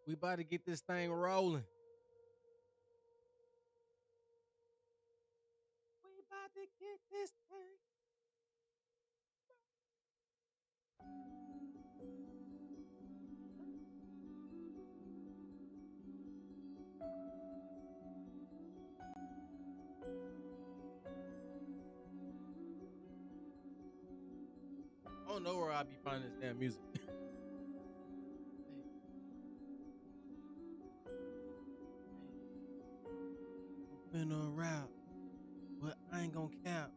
We about to get this thing rolling. We about to get this thing. I don't know where I be finding this damn music. I'm finna rap, but I ain't gonna cap.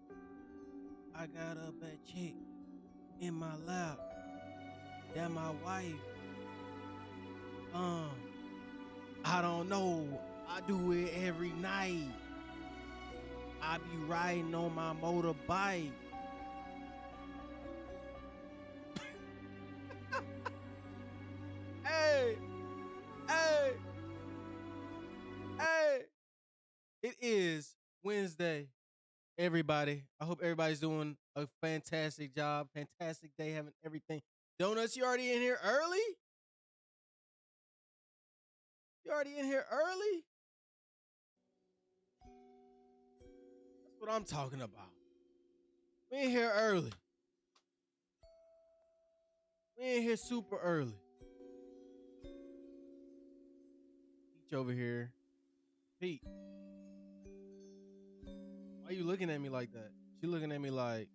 I got a bad chick in my lap. That my wife. I don't know. I do it every night. I be riding on my motorbike. Hey, hey, hey. It is Wednesday, everybody. I hope everybody's doing a fantastic job, fantastic day, having everything. Donuts, you already in here early? You already in here early? That's what I'm talking about. We in here early. We in here super early. Peach over here. Pete, why you looking at me like that? She looking at me like,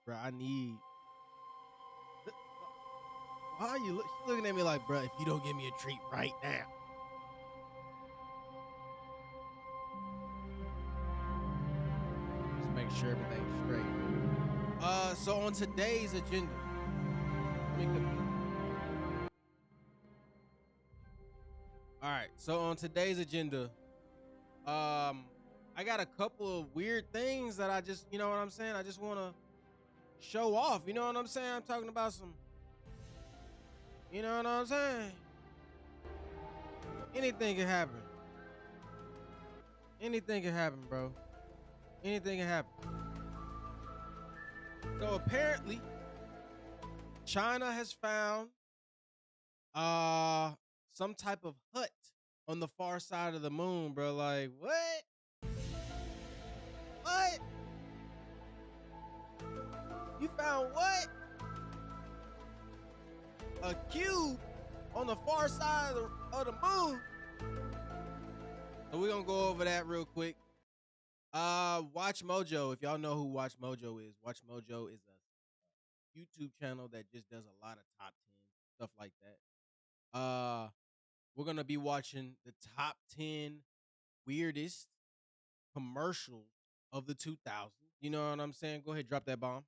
bro, I need. Why are you she looking at me like, bro, if you don't give me a treat right now. Just make sure everything's straight. So on today's agenda, all right. So on today's agenda, I got a couple of weird things that I just, you know what I'm saying? I just want to show off. You know what I'm saying? I'm talking about some, you know what I'm saying? Anything can happen. Anything can happen, bro. Anything can happen. So apparently, China has found some type of hut on the far side of the moon, bro. Like, what? What? You found what? A cube on the far side of the moon. So we're gonna go over that real quick. Watch Mojo. If y'all know who Watch Mojo is, Watch Mojo is a YouTube channel that just does a lot of top 10 stuff like that. We're gonna be watching the top 10 weirdest commercials of the 2000s. You know what I'm saying? Go ahead, drop that bomb.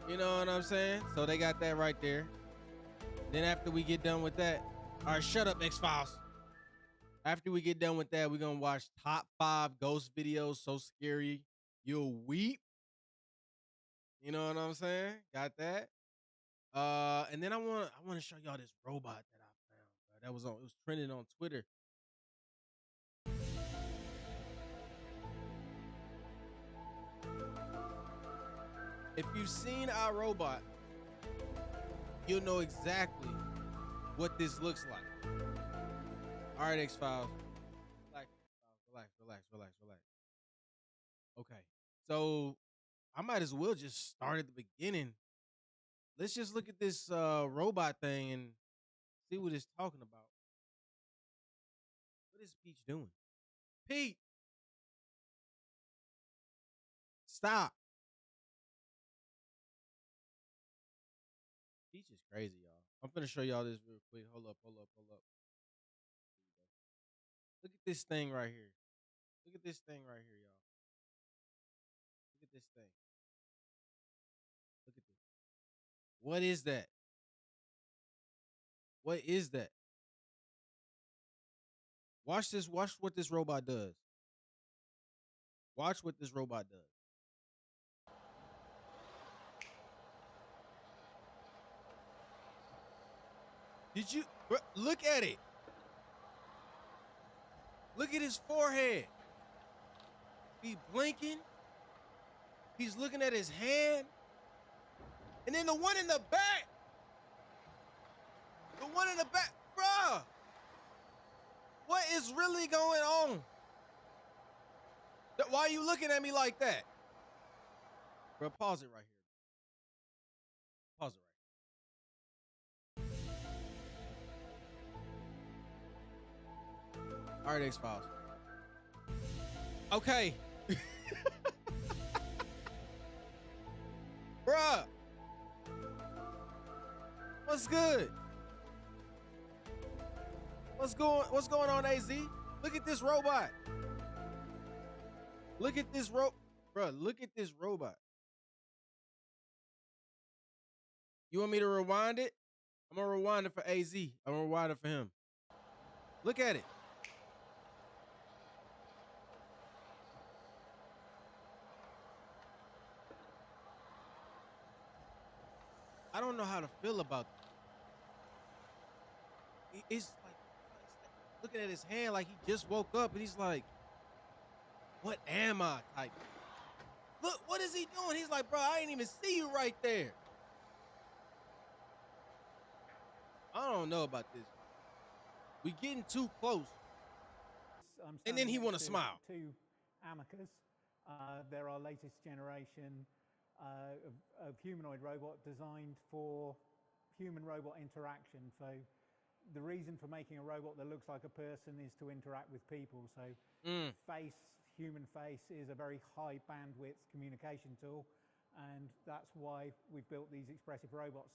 You know what I'm saying? So they got that right there. Then after we get done with that, all right, shut up, X-Files. After we get done with that, we're gonna watch top 5 ghost videos so scary you'll weep. You know what I'm saying? Got that. And then I want to show y'all this robot that I found, bro. That was on, it was trending on Twitter. If you've seen our robot, you'll know exactly what this looks like. All right, X-Files. Relax. Okay. So I might as well just start at the beginning. Let's just look at this robot thing and see what it's talking about. What is Peach doing? Pete! Stop. Peach is crazy, y'all. I'm finna show y'all this real quick. Hold up. Look at this thing right here. Look at this thing right here, y'all. Look at this thing. Look at this. What is that? What is that? Watch this. Watch what this robot does. Watch what this robot does. Did you look at it? Look at his forehead. He blinking. He's looking at his hand. And And then the one in the back. The one in the back. Bruh. What is really going on? Why are you looking at me like that? Bro, pause it right here. Pause it right. All right, X-Files. Okay. Bruh. What's good? What's going on, AZ? Look at this robot. Look at this Bruh, look at this robot. You want me to rewind it? I'm gonna rewind it for AZ. I'm gonna rewind it for him. Look at it. I don't know how to feel about this. It's like looking at his hand like he just woke up and he's like, what am I type? Look, what is he doing? He's like, bro, I ain't even see you right there. I don't know about this. We getting too close. And then he want to smile. Two Amicus. They're our latest generation of humanoid robot designed for human-robot interaction. So the reason for making a robot that looks like a person is to interact with people. So human face is a very high bandwidth communication tool, and that's why we've built these expressive robots.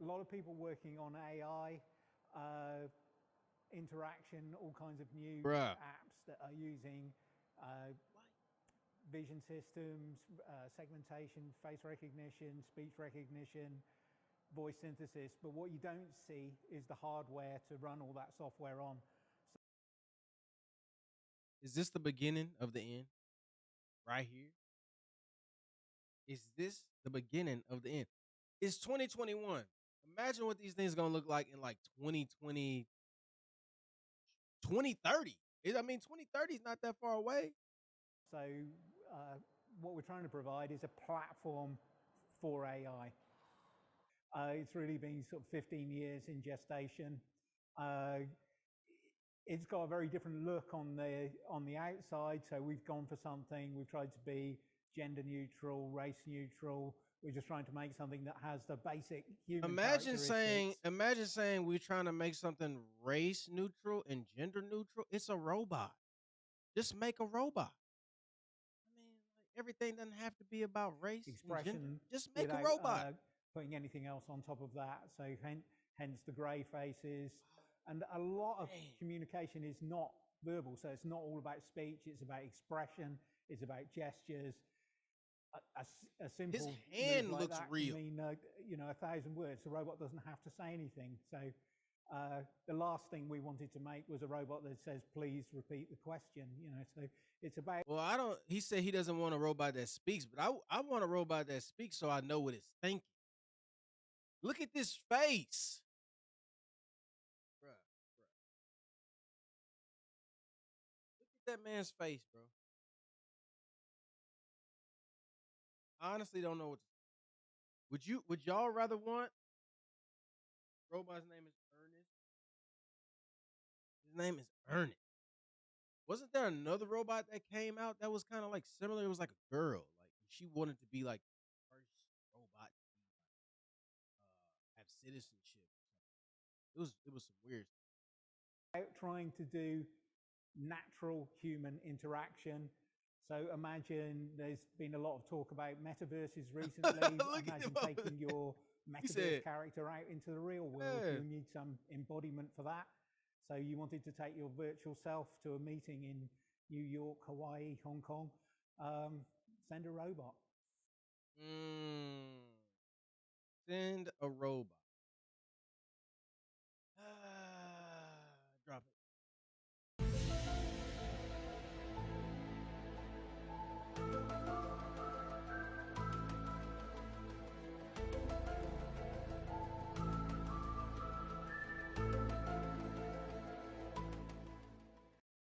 A lot of people working on AI, interaction, all kinds of new apps that are using vision systems, segmentation, face recognition, speech recognition, voice synthesis. But what you don't see is the hardware to run all that software on. Is this the beginning of the end? Right here? Is this the beginning of the end? It's 2021. Imagine what these things are going to look like in like 2020, 2030. I mean, 2030 is not that far away. So what we're trying to provide is a platform for AI. It's really been sort of 15 years in gestation. It's got a very different look on the outside. So we've gone for something. We've tried to be gender neutral, race neutral. We're just trying to make something that has the basic human characteristics. Imagine saying we're trying to make something race neutral and gender neutral. It's a robot. Just make a robot. I mean, like, everything doesn't have to be about race, expression. And gender. Just make a robot. Putting anything else on top of that. So hence the gray faces. And a lot of communication is not verbal. So it's not all about speech. It's about expression. It's about gestures. A simple his hand like looks that real. Can mean 1,000 words. The robot doesn't have to say anything. So the last thing we wanted to make was a robot that says, "Please repeat the question." So it's about. Well, he said he doesn't want a robot that speaks, but I want a robot that speaks so I know what it's thinking. Look at this face. Bruh. Look at that man's face, bro. I honestly don't know what to. Would y'all rather want? Robot's name is Ernest. His name is Ernest. Wasn't there another robot that came out that was kind of like similar? It was like a girl. Like she wanted to be like the first robot to be like have citizenship. It was some weird stuff. Trying to do natural human interaction. So imagine there's been a lot of talk about metaverses recently. Imagine taking your metaverse character out into the real world. You need some embodiment for that. So you wanted to take your virtual self to a meeting in New York, Hawaii, Hong Kong. Send a robot. Send a robot. Drop it.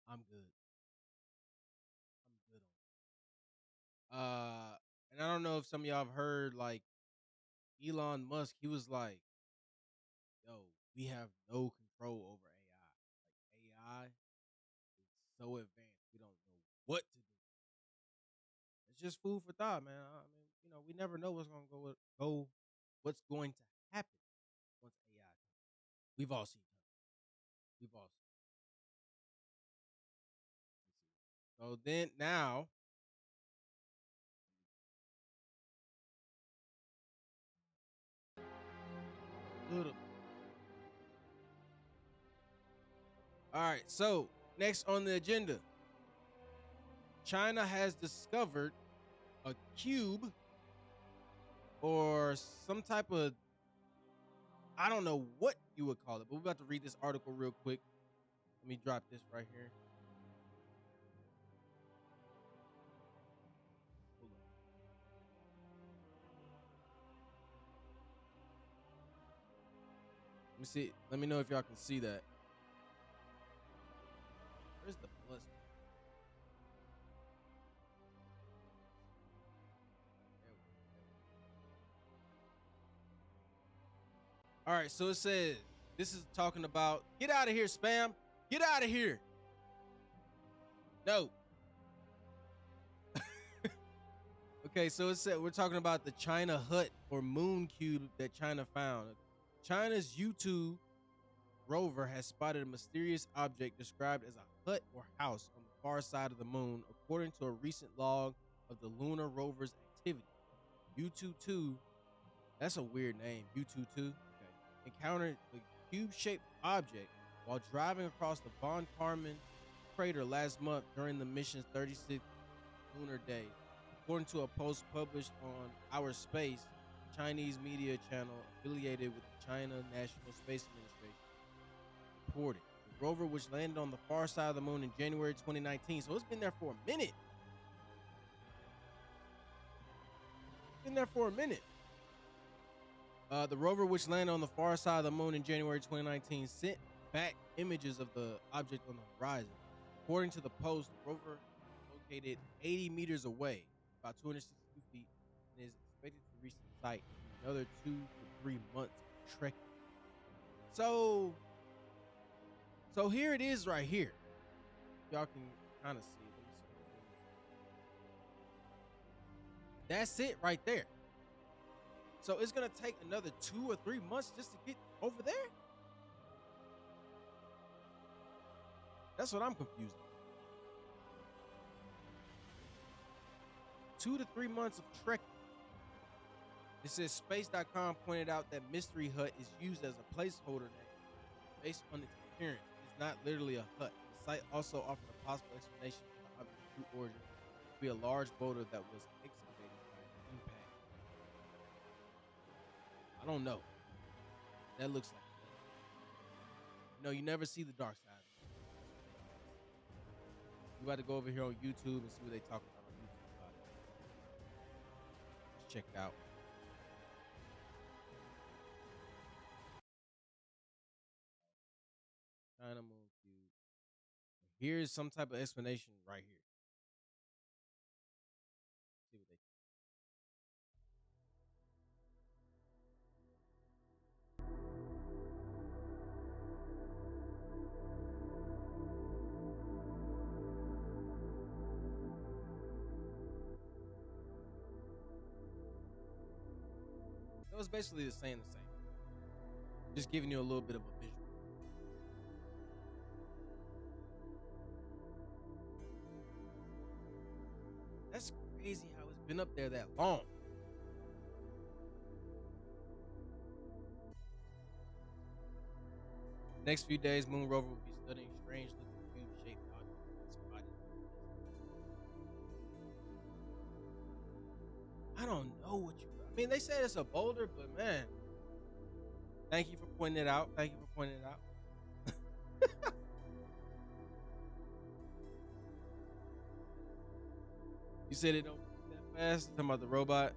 I'm good. And I don't know if some of y'all have heard, like, Elon Musk, he was like, yo, we have no control over AI. Like AI is so advanced, we don't know what to do. It's just food for thought, man. I mean, we never know what's gonna what's going to happen once AI comes. We've all seen it. We've all seen it. So then now, little. All right. So next on the agenda, China has discovered a cube or some type of, I don't know what you would call it, but we're about to read this article real quick. Let me drop this right here. Hold on. Let me see. Let me know if y'all can see that. Where's the plus? All right, so it says this is talking about get out of here, spam. Get out of here. No. Okay, so it said we're talking about the China Hut or moon cube that China found. China's U2 rover has spotted a mysterious object described as a hut or house on the far side of the moon, according to a recent log of the lunar rover's activity. U22, that's a weird name. U22, okay, encountered a cube-shaped object while driving across the Von Karman crater last month during the mission's 36th lunar day. According to a post published on Our Space, Chinese media channel affiliated with the China National Space Administration, reported the rover, which landed on the far side of the moon in January 2019. So it's been there for a minute. The rover, which landed on the far side of the moon in January 2019, sent back images of the object on the horizon. According to the post, the rover located 80 meters away, about 262 feet, and is expected to reach the site in another 2 to 3 months of trekking. So here it is right here. Y'all can kind of see it. That's it right there. So it's gonna take another 2 or 3 months just to get over there? That's what I'm confused about. 2 to 3 months of trekking. It says space.com pointed out that Mystery Hut is used as a placeholder name based on its appearance. It's not literally a hut. The site also offered a possible explanation for the object's true origin to be a large boulder that was excavated by an impact. I don't know. That looks like you never see the dark side. We about to go over here on YouTube and see what they talk about on YouTube about it. Let's check it out. China Moon Cube. Here's some type of explanation right here. See what they. It was basically the same. Just giving you a little bit of a visual. That's crazy how it's been up there that long. Next few days, Moon Rover will be studying strange looking cube-shaped objects spotted. I don't know what you. I mean, they said it's a boulder, but man, thank you for pointing it out. You said it don't move that fast. Talking about the robot.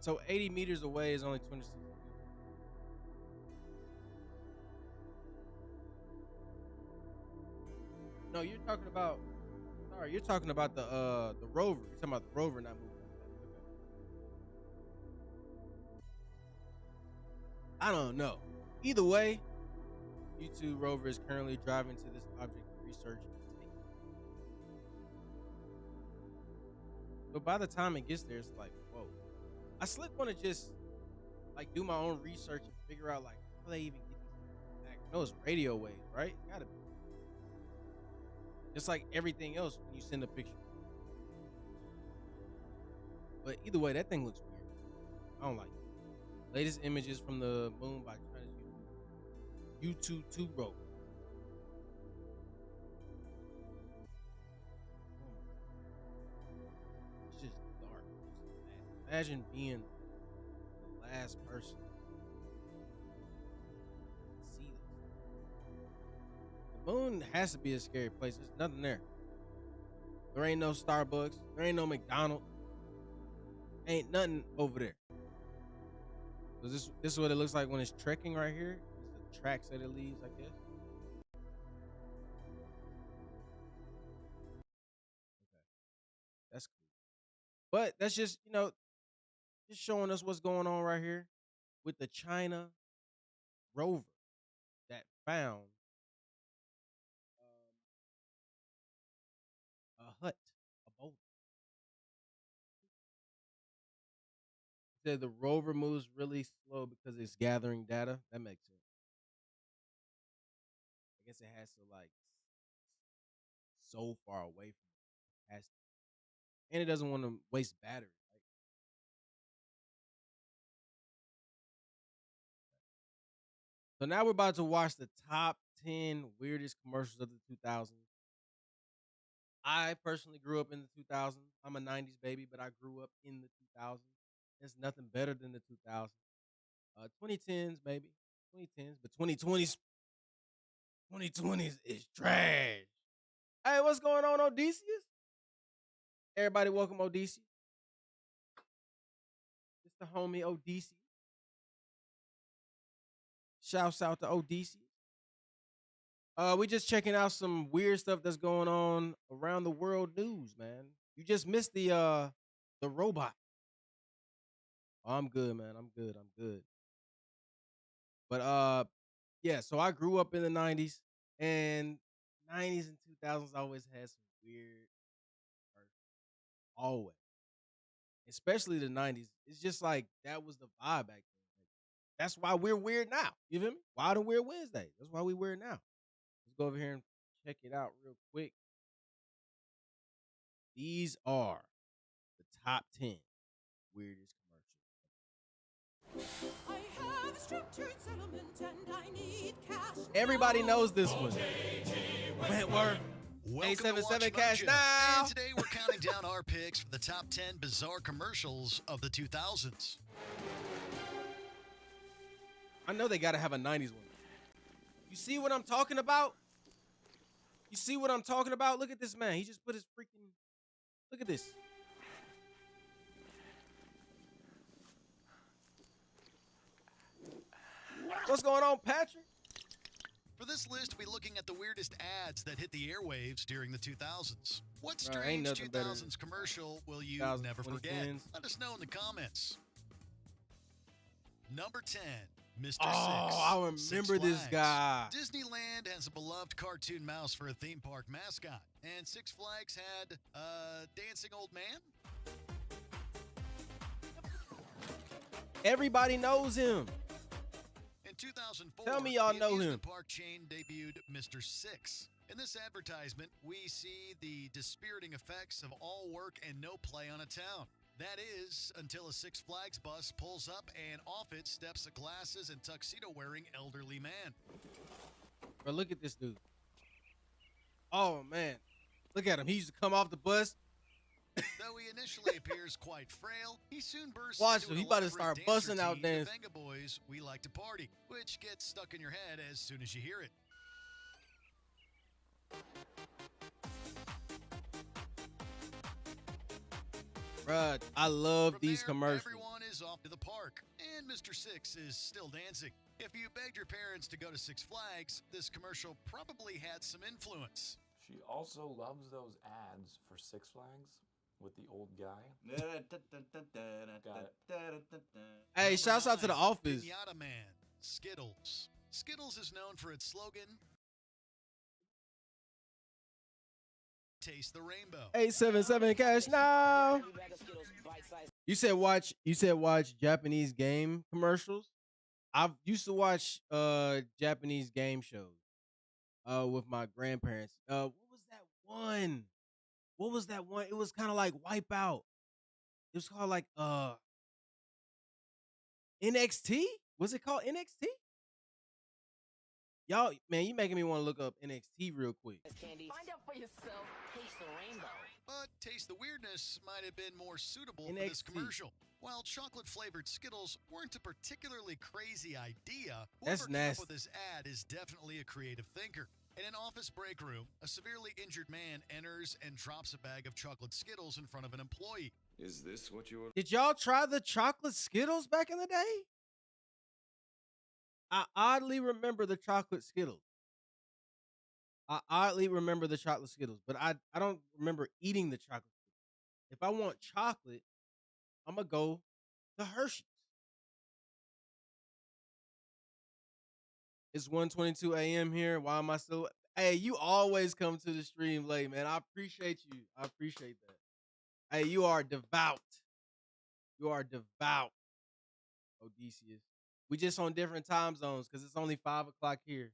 So 80 meters away is only 26 feet. No, you're talking about. Sorry, All right, you're talking about the rover. You're talking about the rover not moving. I don't know. Either way, U2 rover is currently driving to this object research. But by the time it gets there, it's like, whoa. I slick want to just like do my own research and figure out like how they even get these back. I know it's radio waves, right? Gotta be. Just like everything else when you send a picture. But either way, that thing looks weird. I don't like it. Latest images from the moon by China's U2 rover. It's just dark. Just imagine being the last person to see this. The moon has to be a scary place. There's nothing there. There ain't no Starbucks. There ain't no McDonald's. Ain't nothing over there. So this is what it looks like when it's trekking right here. This is the tracks that it leaves, I guess. Okay, that's cool. But that's just just showing us what's going on right here with the China rover that found a hut, a boulder. Said the rover moves really slow because it's gathering data. That makes sense. I guess it has to like so far away from it. It has to, and it doesn't want to waste battery. Right? So now we're about to watch the top 10 weirdest commercials of the 2000s. I personally grew up in the 2000s. I'm a 90s baby, but I grew up in the 2000s. There's nothing better than the 2000s. 2010s maybe, 2010s, but 2020s is trash. Hey, what's going on, Odysseus? Everybody, welcome Odysseus. It's the homie Odysseus. Shouts out to Odysseus. We just checking out some weird stuff that's going on around the world news, man. You just missed the robot. Oh, I'm good, man. I'm good. I'm good. But yeah, so I grew up in the 90s and 90s and 2000s always had some weird commercials. Always. Especially the 90s. It's just like that was the vibe back then. Like, that's why we're weird now. You feel me? Wild and Weird Wednesday. That's why we weird now. Let's go over here and check it out real quick. These are the top 10 weirdest commercials. I have a structured settlement and I need cash. Everybody knows this one. Wentworth. Welcome to 877 Watch cash Mojo. now. And today we're counting down our picks for the top 10 bizarre commercials of the 2000s. I know they got to have a 90s one. You see what I'm talking about? You see what I'm talking about? Look at this man. He just put his freaking... Look at this. What's going on, Patrick? For this list, we'll be looking at the weirdest ads that hit the airwaves during the 2000s. What Ain't strange nothing better 2000s commercial will you 2000s, never forget? 2010s. Let us know in the comments. Number 10, Mr. Six. I Six remember this Flags. guy. Disneyland has a beloved cartoon mouse for a theme park mascot, and Six Flags had a dancing old man. Everybody knows him. In 2004, Tell me y'all the know amusement him. park chain debuted Mr. Six. In this advertisement, we see the dispiriting effects of all work and no play on a town. That is, until a Six Flags bus pulls up and off it steps a glasses and tuxedo-wearing elderly man. Bro, look at this dude. Oh, man. Look at him. He used to come off the bus. Though he initially appears quite frail, he soon bursts Watch into him. an He about to elaborate start dance busting out routine, dance. The Venga Boys, We Like to Party, which gets stuck in your head as soon as you hear it. Bruh, I love From these there, commercials. Everyone is off to the park, and Mr. Six is still dancing. If you begged your parents to go to Six Flags, this commercial probably had some influence. She also loves those ads for Six Flags with the old guy. Hey, shouts out to The Office. Pinata Man, Skittles. Skittles is known for its slogan, Taste the Rainbow. 877 cash now. You said watch Japanese game commercials. I used to watch Japanese game shows with my grandparents. What was that one? What was that one? It was kind of like Wipeout. It was called like NXT? Was it called NXT? Y'all, man, you making me want to look up NXT real quick. Find out for yourself. Taste the rainbow. But Taste the Weirdness might have been more suitable for this NXT. commercial. While chocolate-flavored Skittles weren't a particularly crazy idea, That's whoever came up nasty. with this ad is definitely a creative thinker. In an office break room, a severely injured man enters and drops a bag of chocolate Skittles in front of an employee. Is this what you were? Did y'all try the chocolate Skittles back in the day? I oddly remember the chocolate Skittles. But I don't remember eating the chocolate Skittles. If I want chocolate, I'm going to go to Hershey's. It's 1:22 a.m. here. Why am I still? Hey, you always come to the stream late, man. I appreciate you. I appreciate that. Hey, you are devout. You are devout, Odysseus. We just on different time zones because it's only 5 o'clock here.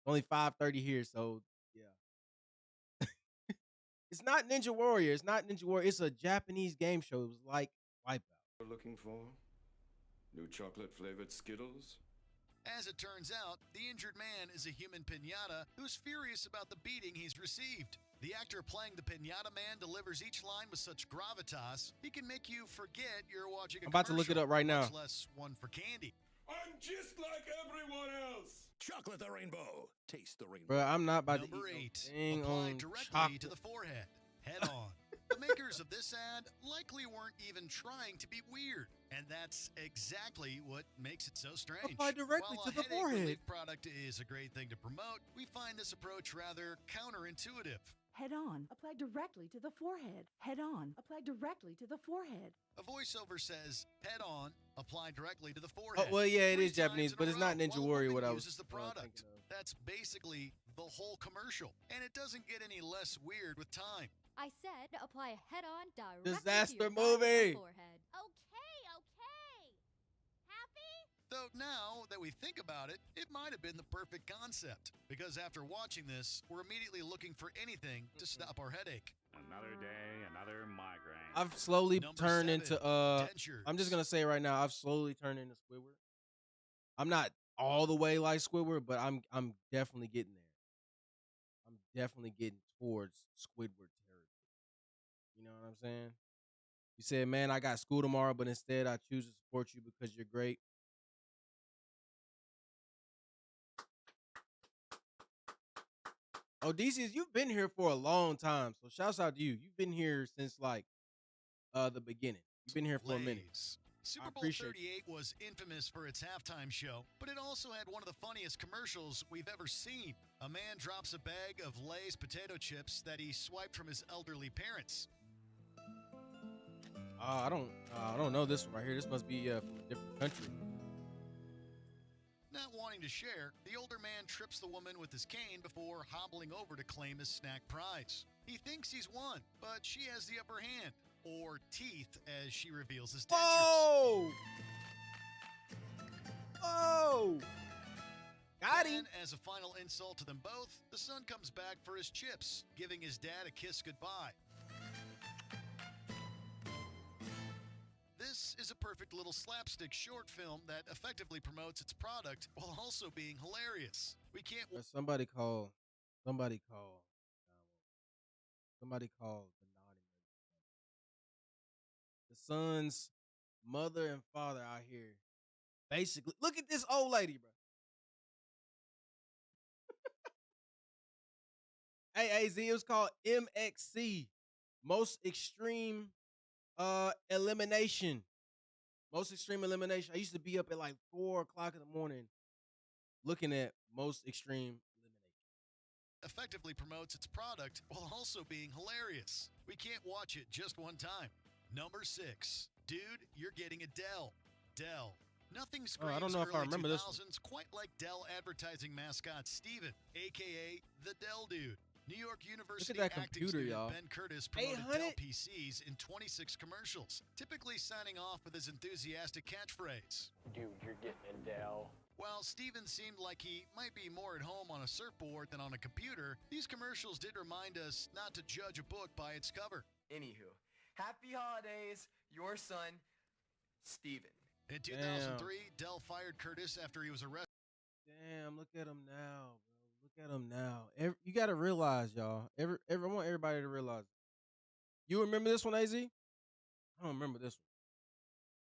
Only 5:30 here, so yeah. It's not Ninja Warrior. It's not Ninja Warrior. It's a Japanese game show. It was like Wipeout. Looking for new chocolate flavored Skittles? As it turns out, the injured man is a human piñata who's furious about the beating he's received. The actor playing the piñata man delivers each line with such gravitas, he can make you forget you're watching a I'm about to look it up right now. much less one for candy. I'm just like everyone else. Chocolate the rainbow. Taste the rainbow. Bro, I'm not about Number to eat 8, no thing apply on directly chocolate. to the forehead, head on. The makers of this ad likely weren't even trying to be weird, and that's exactly what makes it so strange. Apply directly While to a the headache forehead. relief product is a great thing to promote, we find this approach rather counterintuitive. Head on, apply directly to the forehead. Head on, apply directly to the forehead. A voiceover says, head on, apply directly to the Oh, forehead. well, yeah, it 3 is Japanese, times in but a it's not row Ninja while a Warrior. woman What I was uses the thinking product. of. That's basically the whole commercial, and it doesn't get any less weird with time. I said apply head-on directly Disaster to your movie. forehead. Okay. Happy? Though now that we think about it, it might have been the perfect concept, because after watching this, we're immediately looking for anything to stop our headache. Another day, another migraine. I've slowly Number turned 7, into dentures. I'm just gonna say right now, I've slowly turned into Squidward. I'm not all the way like Squidward, but I'm definitely getting there. I'm definitely getting towards Squidward territory. You know what I'm saying? You said, man, I got school tomorrow, but instead I choose to support you because you're great. Odysseus, you've been here for a long time, so shouts out to you. You've been here since like the beginning. You've been here for a minute. Lay's. Super Bowl appreciate 38 was infamous for its halftime show, but it also had one of the funniest commercials we've ever seen. A man drops a bag of Lay's potato chips that he swiped from his elderly parents. I don't know this one right here. This must be from a different country. Not wanting to share, the older man trips the woman with his cane before hobbling over to claim his snack prize. He thinks he's won, but she has the upper hand. Or teeth, as she reveals his dentures. Oh! Oh! Got him. And as a final insult to them both, the son comes back for his chips, giving his dad a kiss goodbye. This is a perfect little slapstick short film that effectively promotes its product while also being hilarious. We can't Somebody called the naughty emergency. The son's mother and father out here. Basically, look at this old lady, bro. Hey, AZ, it was called MXC, Most Extreme Elimination. Most Extreme Elimination. I used to be up at like 4 o'clock in the morning looking at Most Extreme Elimination. effectively promotes its product while also being hilarious. We can't watch it just one time. Number 6. Dude, you're getting a Dell. Dell. Nothing screams I don't know if I early remember 2000s this one. quite like Dell advertising mascot Steven, a.k.a. the Dell Dude. New York University that acting computer, student y'all. Ben Curtis promoted 800? Dell PCs in 26 commercials, typically signing off with his enthusiastic catchphrase. Dude, you're getting a Dell. While Steven seemed like he might be more at home on a surfboard than on a computer, these commercials did remind us not to judge a book by its cover. Anywho, happy holidays, your son, Steven. In 2003, Dell fired Curtis after he was arrested. Damn, look at him now, bro. Look at him now. You got to realize, y'all. I want everybody to realize. You remember this one, AZ? I don't remember this one.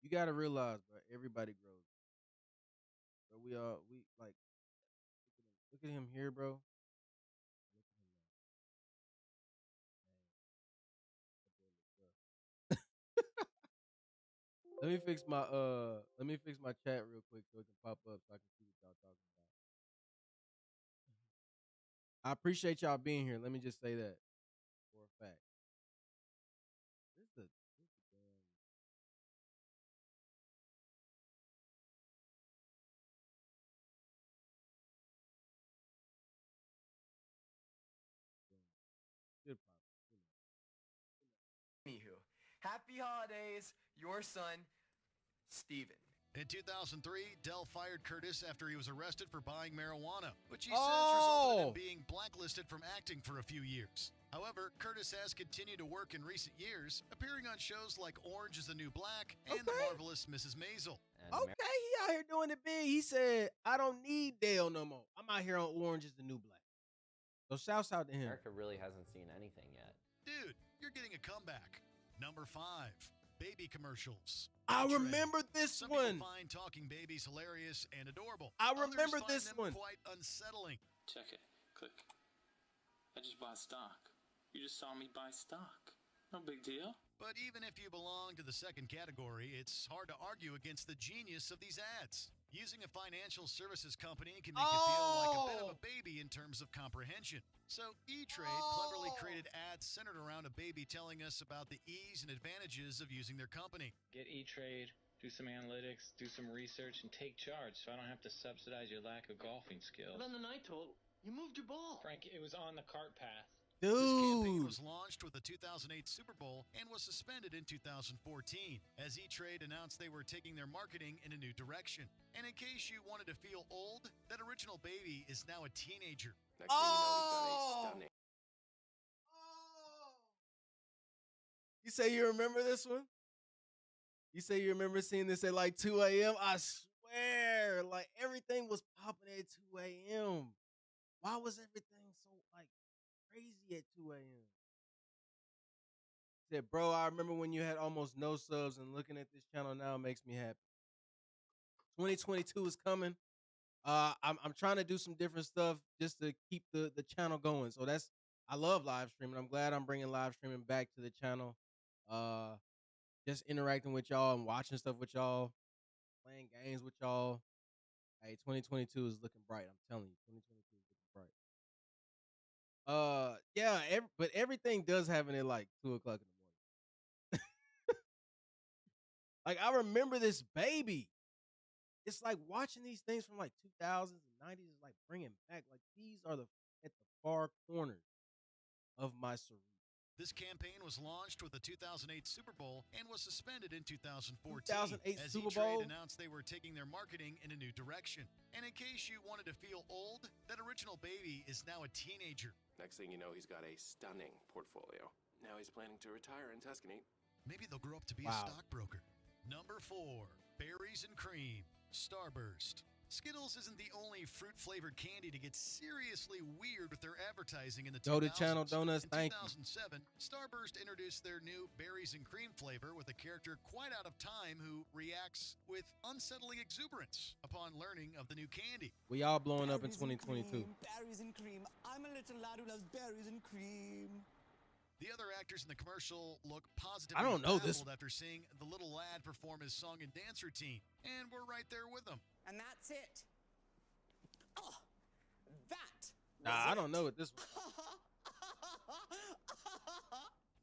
You got to realize, bro. Everybody grows. But we like. Look at him here, bro. Let me fix my chat real quick so it can pop up so I can see what y'all talking about. I appreciate y'all being here. Let me just say that for a fact. This the damn. Good pop. Anywho, happy holidays, your son, Steven. In 2003, Dell fired Curtis after he was arrested for buying marijuana, which he says resulted in being blacklisted from acting for a few years. However, Curtis has continued to work in recent years, appearing on shows like Orange is the New Black and The Marvelous Mrs. Maisel. Okay, he out here doing it big. He said, I don't need Dale no more. I'm out here on Orange is the New Black. So shouts out to him. America really hasn't seen anything yet. Dude, you're getting a comeback. Number 5, baby commercials. I remember this Some one. people find talking babies hilarious and adorable. I remember Others find this them one. quite unsettling. Check it. Click. I just bought stock. You just saw me buy stock. No big deal. But even if you belong to the second category, it's hard to argue against the genius of these ads. Using a financial services company can make you feel like a bit of a baby in terms of comprehension. So E-Trade cleverly created ads centered around a baby telling us about the ease and advantages of using their company. Get E-Trade, do some analytics, do some research, and take charge so I don't have to subsidize your lack of golfing skills. But on the night total, you moved your ball. Frank, it was on the cart path. This campaign Dude. was launched with the 2008 Super Bowl and was suspended in 2014 as E-Trade announced they were taking their marketing in a new direction. And in case you wanted to feel old, that original baby is now a teenager. Next thing you know, he's got a stunning. You say you remember this one? You say you remember seeing this at like 2 a.m.? I swear, like everything was popping at 2 a.m. Why was everything so like crazy at 2 a.m.? Said, bro, I remember when you had almost no subs, and looking at this channel now makes me happy. 2022 is coming. I'm trying to do some different stuff just to keep the channel going. So I love live streaming. I'm glad I'm bringing live streaming back to the channel. Just interacting with y'all and watching stuff with y'all, playing games with y'all. Hey, 2022 is looking bright. I'm telling you, 2022 is looking bright. Yeah, but everything does happen at like 2 o'clock in the morning. Like I remember this baby. It's like watching these things from like 2000s and 90s is like bringing back. Like these are at the far corners of my cerebral. This campaign was launched with the 2008 Super Bowl and was suspended in 2014 2008 as Super E-Trade Bowl? announced they were taking their marketing in a new direction. And in case you wanted to feel old, that original baby is now a teenager. Next thing you know, he's got a stunning portfolio. Now he's planning to retire in Tuscany. Maybe they'll grow up to be a stockbroker. Number 4, berries and cream, Starburst. Skittles isn't the only fruit-flavored candy to get seriously weird with their advertising in the 2000s. Go to Channel Donuts, thank you. In 2007, Starburst introduced their new berries and cream flavor with a character quite out of time who reacts with unsettling exuberance upon learning of the new candy. We all blowing up in 2022. Berries and cream. I'm a little lad who loves berries and cream. The other actors in the commercial look positively I don't know this. baffled after seeing the little lad perform his song and dance routine, and we're right there with them. And that's it. Oh, that Nah, I don't know what this was.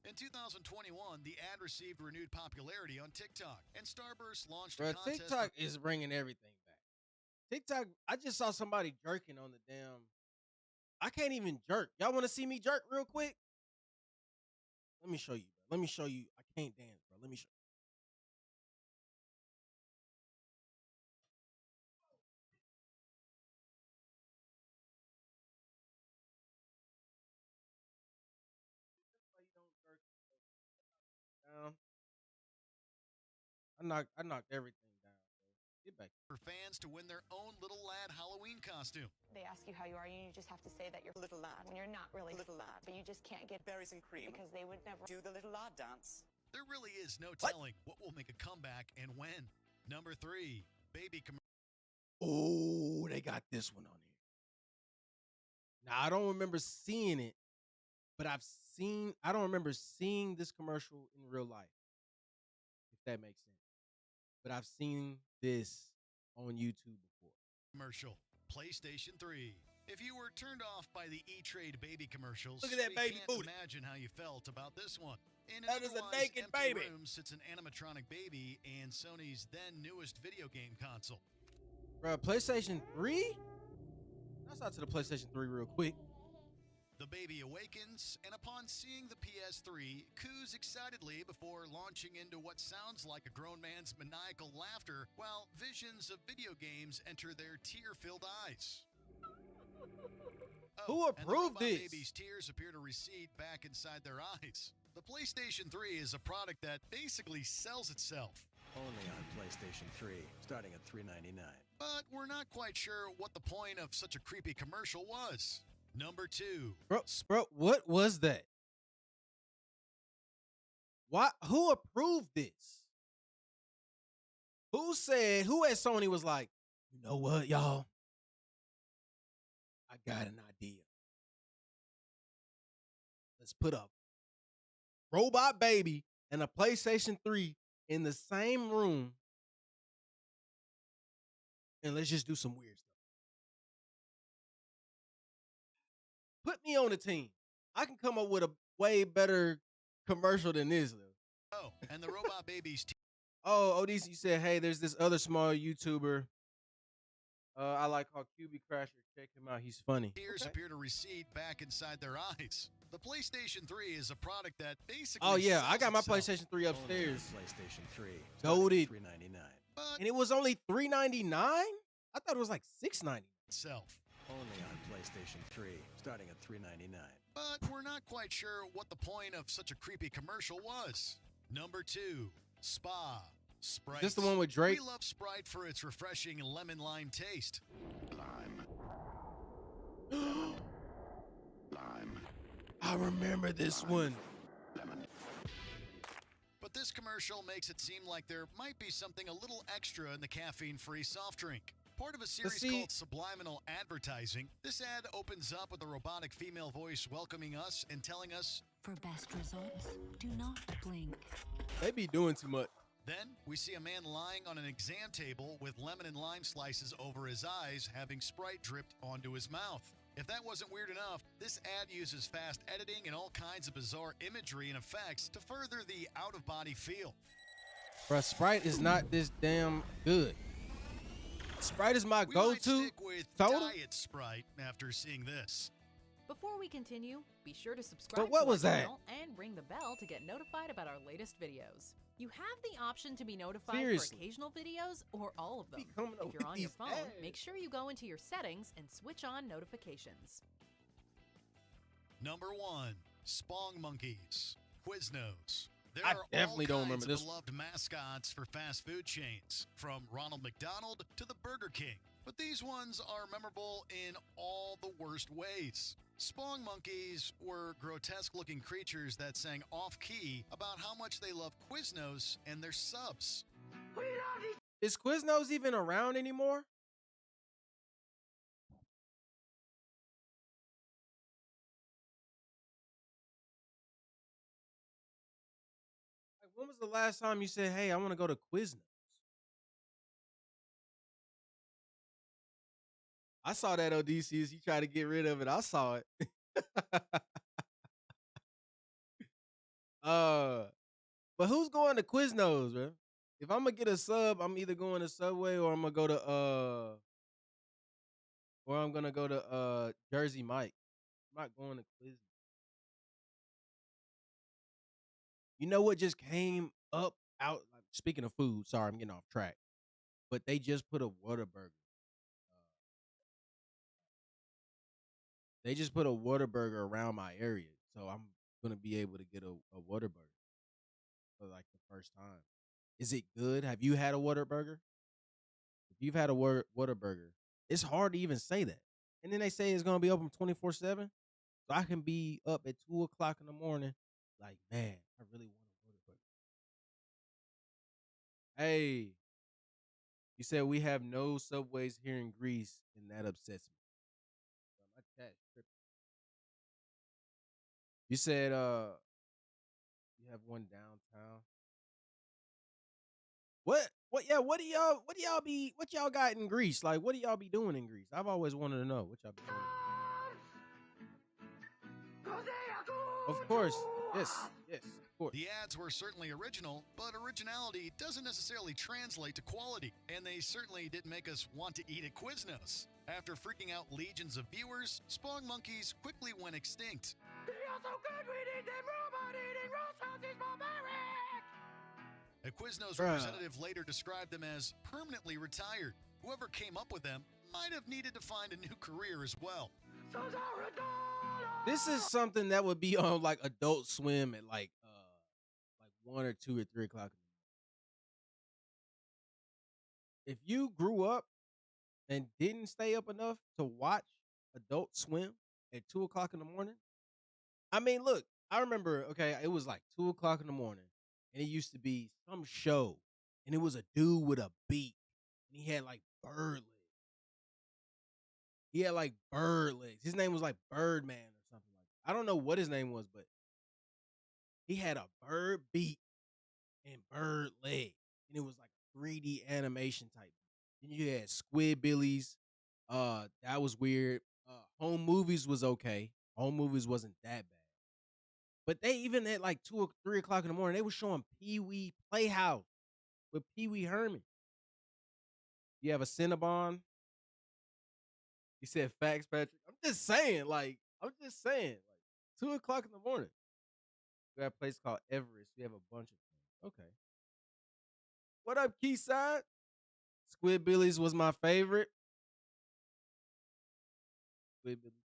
In 2021, the ad received renewed popularity on TikTok, and Starburst launched Bro, a contest. TikTok is bringing everything back. TikTok, I just saw somebody jerking on the damn. I can't even jerk. Y'all want to see me jerk real quick? Let me show you, bro. Let me show you. I can't dance, bro. Let me show you. Down. I knocked everything down, bro. Get back. For fans to win their own little lad Halloween costume. They ask you how you are, and you just have to say that you're Little lad. when you're not really Little lad. but you just can't get Berries and cream. because they would never Do the little lad dance. There really is no telling what will make a comeback and when. Number 3, baby commercial. Oh, they got this one on here. Now, I don't remember seeing it, but I don't remember seeing this commercial in real life, if that makes sense. But I've seen this on YouTube before. Commercial, PlayStation 3. If you were turned off by the E-Trade baby commercials, Look at that we baby can't booty. imagine how you felt about this one. In an That is a otherwise naked empty baby. room sits an animatronic baby and Sony's then newest video game console. Bro, PlayStation 3? Let's out to the PlayStation 3 real quick. The baby awakens, and upon seeing the PS3, coos excitedly before launching into what sounds like a grown man's maniacal laughter, while visions of video games enter their tear-filled eyes. Who and the approved robot this? baby's tears appear to recede back inside their eyes. The PlayStation 3 is a product that basically sells itself. Only on PlayStation 3, starting at $3.99. But we're not quite sure what the point of such a creepy commercial was. Number 2. Bro, what was that? Who approved this? Who at Sony was like, you know what, y'all? I got an idea. Let's put a robot baby and a PlayStation 3 in the same room, and let's just do some weird stuff. Put me on the team. I can come up with a way better commercial than this, though. Oh, and the robot baby's Oh, Odis, you said, hey, there's this other small YouTuber I like called QB Crasher. Check him out. He's funny. tears appear to recede back inside their eyes. The PlayStation 3 is a product that basically Oh, yeah. I sells got my itself. PlayStation 3 upstairs. PlayStation 3. Goated. $3.99. And it was only $3.99? I thought it was like $6.99. Itself. Only on PlayStation 3, starting at $3.99. But we're not quite sure what the point of such a creepy commercial was. Number 2, Spa. Sprite. This the one with Drake? We love Sprite for its refreshing lemon lime taste. Lime. I remember this one. But this commercial makes it seem like there might be something a little extra in the caffeine-free soft drink. Part of a series called Subliminal Advertising, this ad opens up with a robotic female voice welcoming us and telling us, For best results, do not blink. They be doing too much. Then we see a man lying on an exam table with lemon and lime slices over his eyes, having Sprite dripped onto his mouth. If that wasn't weird enough, this ad uses fast editing and all kinds of bizarre imagery and effects to further the out-of-body feel. Bruh, Sprite is not this damn good. Sprite is my We might go-to stick with soda. Diet Sprite after seeing this. Before we continue, be sure to subscribe But what to was our that? channel and ring the bell to get notified about our latest videos. You have the option to be notified Seriously. for occasional videos or all of them. coming up If you're with on your these phone, ads. make sure you go into your settings and switch on notifications. Number 1, Spong Monkeys, Quiznos. There I are definitely all don't kinds remember of this one. beloved mascots for fast food chains, from Ronald McDonald to the Burger King. But these ones are memorable in all the worst ways. Spong Monkeys were grotesque-looking creatures that sang off-key about how much they love Quiznos and their subs. Is Quiznos even around anymore? Like, when was the last time you said, hey, I want to go to Quiznos? I saw that on DC's. He tried to get rid of it. I saw it. But who's going to Quiznos, bro? If I'm gonna get a sub, I'm either going to Subway or I'm gonna go to Jersey Mike. I'm not going to Quiznos. You know what just came up out? Like, speaking of food, sorry, I'm getting off track. But they just put a Whataburger. They just put a Whataburger around my area, so I'm gonna be able to get a Whataburger for like the first time. Is it good? Have you had a Whataburger? If you've had a Whataburger, it's hard to even say that. And then they say it's gonna be open 24/7, so I can be up at 2:00 in the morning. Like, man, I really want a Whataburger. Hey, you said we have no Subways here in Greece, and that upsets me. My chat's tripping. You said you have one downtown. What y'all got in Greece? Like, what do y'all be doing in Greece? I've always wanted to know what y'all be doing. Of course. Yes, of course. The ads were certainly original, but originality doesn't necessarily translate to quality, and they certainly didn't make us want to eat at Quiznos. After freaking out legions of viewers, Spong Monkeys quickly went extinct. They are so good, we need them robot eating Ross barbaric! A Quiznos Bruh. representative later described them as permanently retired. Whoever came up with them might have needed to find a new career as well. This is something that would be on like Adult Swim at like 1 or 2 or 3 o'clock. If you grew up and didn't stay up enough to watch Adult Swim at 2 o'clock in the morning, I mean, look, I remember, okay, it was like 2 o'clock in the morning, and it used to be some show, and it was a dude with a beat, and he had like bird legs. He had like bird legs. His name was like Birdman or something like that. I don't know what his name was, but he had a bird beat and bird leg, and it was like a 3D animation type. Then you had Squidbillies. That was weird. Home Movies was okay. Home Movies wasn't that bad. But they even at like 2 or 3 o'clock in the morning, they were showing Pee-wee Playhouse with Pee-wee Herman. You have a Cinnabon. He said facts, Patrick. I'm just saying, like 2 o'clock in the morning. We got a place called Everest. We have a bunch of things. Okay. What up, Keyside? Squidbillies was my favorite. Squidbillies.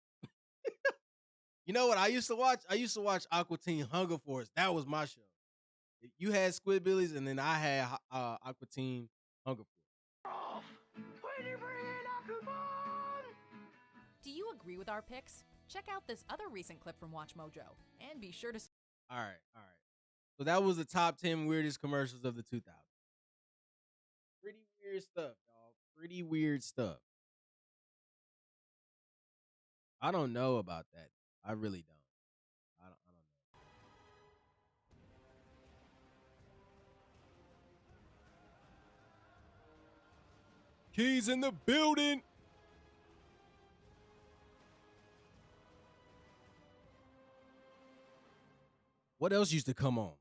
You know what I used to watch? I used to watch Aqua Teen Hunger Force. That was my show. You had Squidbillies, and then I had Aqua Teen Hunger Force. Do you agree with our picks? Check out this other recent clip from Watch Mojo, and be sure to... All right. So that was the top 10 weirdest commercials of the 2000s. Pretty weird stuff, y'all. Pretty weird stuff. I don't know about that. I really don't. I don't know. Keys in the building. What else used to come on?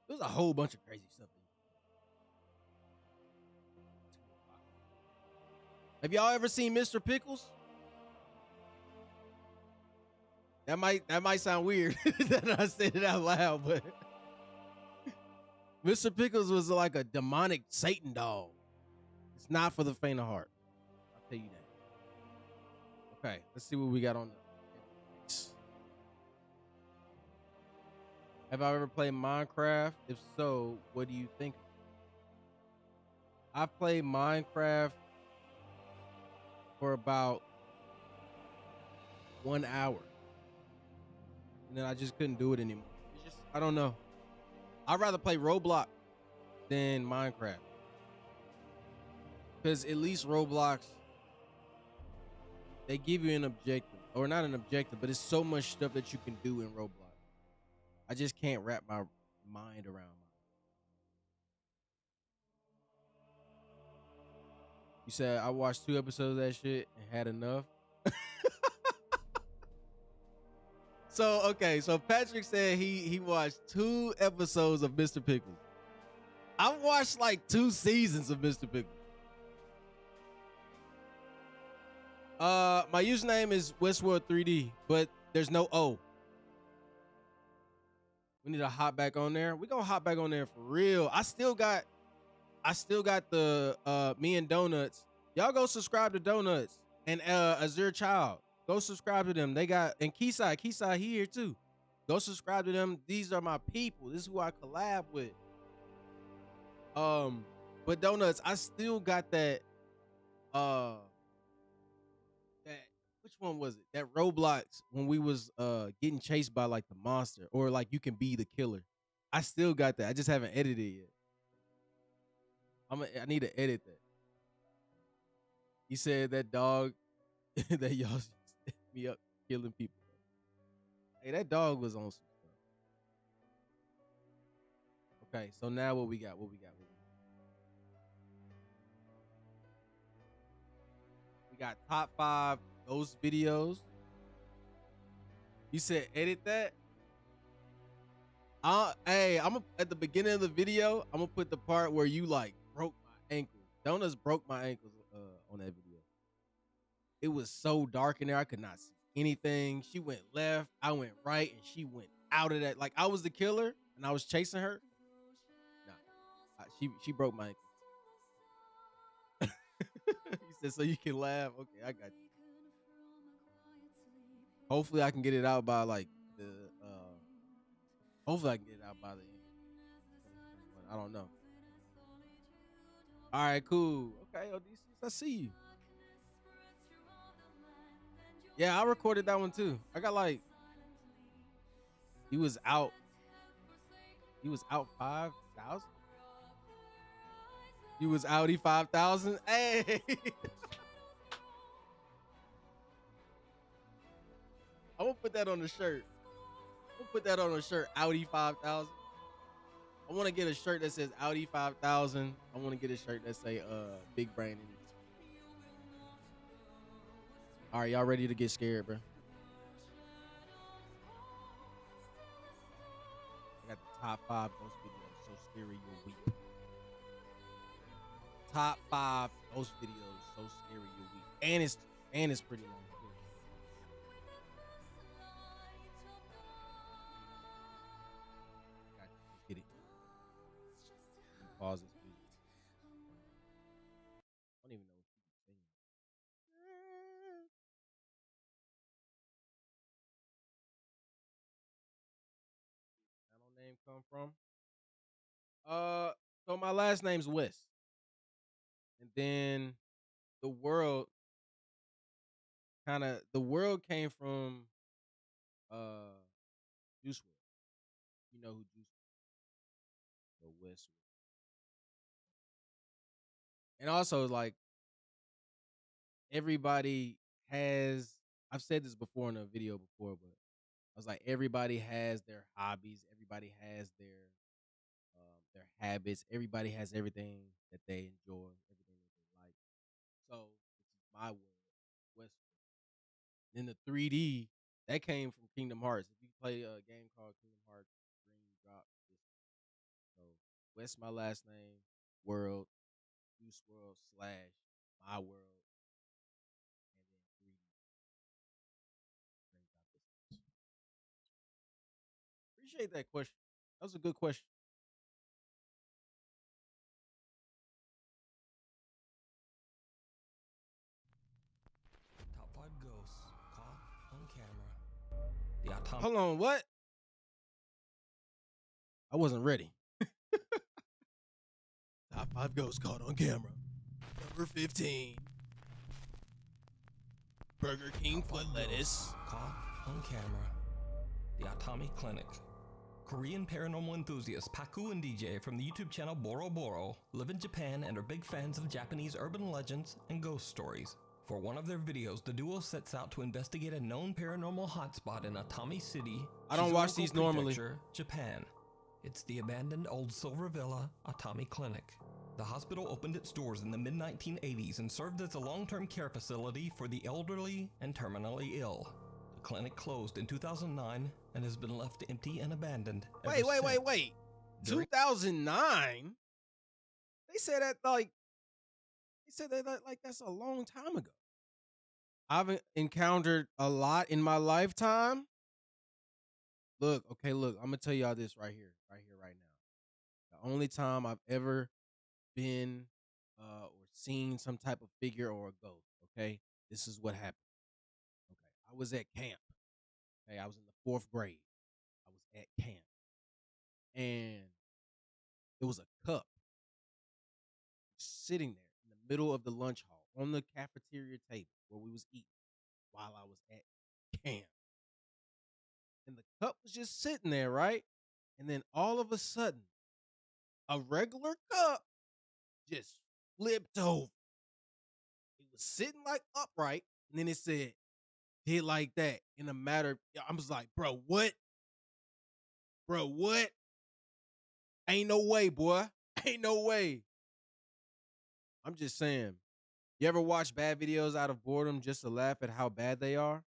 There's a whole bunch of crazy stuff. Have y'all ever seen Mr. Pickles? That might sound weird that I said it out loud, but Mr. Pickles was like a demonic Satan dog. It's not for the faint of heart. I'll tell you that. Okay, let's see what we got on the. Have I ever played Minecraft? If so, what do you think? I've played Minecraft for about 1 hour. And then I just couldn't do it anymore. It's just, I don't know. I'd rather play Roblox than Minecraft. Because at least Roblox, they give you an objective. Or not an objective, but it's so much stuff that you can do in Roblox. I just can't wrap my mind around You said I watched 2 episodes of that shit and had enough. So okay, so Patrick said he watched 2 episodes of Mr. Pickles. I watched like 2 seasons of Mr. Pickles. My username is Westworld 3D, but there's no O. We need to hop back on there. We're gonna hop back on there for real. I still got the me and Donuts. Y'all go subscribe to Donuts and Azure Child. Go subscribe to them. They got, and Keyside here too. Go subscribe to them. These are my people. This is who I collab with. But Donuts, I still got that which one was it? That Roblox when we was getting chased by like the monster, or like you can be the killer. I still got that. I just haven't edited it yet. I need to edit that. He said that dog that y'all set me up killing people. Hey, that dog was on some stuff. Okay, so now what we got? We got top 5 ghost videos. You said edit that? Hey, at the beginning of the video, I'm gonna put the part where you like broke my ankles. Donuts broke my ankles on that video. It was so dark in there, I could not see anything. She went left, I went right, and she went out of that. Like I was the killer and I was chasing her. Nah, she broke my ankle. He said, so you can laugh. Okay, I got you. Hopefully I can get it out by like the hopefully I can get it out by the end. I don't know. All right, cool. Okay, Odysseus, I see you. Yeah, I recorded that one too. I got like he was out 5,000. He was outie 5,000. Hey. I'm gonna put that on the shirt. Audi 5,000. I want to get a shirt that says Audi 5,000. I want to get a shirt that say Big Brain in it. All right, y'all ready to get scared, bro? I got the top 5 ghost videos so scary you'll weep. Top 5 ghost videos so scary you'll weep. And it's pretty long. Get it. Pause this video. I don't even know what you're saying. Channel name come from? So my last name's West. And then the world came from Juice WRLD. You know who Juice WRLD? The West. And also like everybody has, I've said this before in a video before, but I was like, everybody has their hobbies, everybody has their habits, everybody has everything that they enjoy, everything that they like. So this is my world, Westworld. Then the 3D that came from Kingdom Hearts. If you play a game called Kingdom Hearts Dream Drop, so West my last name, World, Juice WRLD / my world, and then 3D. Appreciate that question. That was a good question. Top 5 ghosts caught on camera. Hold on, what? I wasn't ready. Top 5 ghosts caught on camera. Number 15. Burger King foot lettuce. Caught on camera. The Atami Clinic. Korean paranormal enthusiasts Paku and DJ from the YouTube channel Boro Boro live in Japan and are big fans of Japanese urban legends and ghost stories. For one of their videos, the duo sets out to investigate a known paranormal hotspot in Atami City, I don't watch these normally. Japan. It's the abandoned old silver villa, Atami Clinic. The hospital opened its doors in the mid-1980s and served as a long-term care facility for the elderly and terminally ill. The clinic closed in 2009 and has been left empty and abandoned. Wait. 2009? They said that like that's a long time ago. I've encountered a lot in my lifetime. Look, I'm gonna tell y'all this right now. The only time I've ever been or seen some type of figure or a ghost, okay? This is what happened. Okay, I was at camp. Okay, I was in the 4th grade. I was at camp. And there was a cup sitting there in the middle of the lunch hall on the cafeteria table where we was eating while I was at camp. And the cup was just sitting there, right? And then all of a sudden, a regular cup just flipped over. It was sitting like upright, and then it said, did like that in a matter of, I was like, bro, what? Bro, what? Ain't no way, boy. Ain't no way. I'm just saying. You ever watch bad videos out of boredom just to laugh at how bad they are?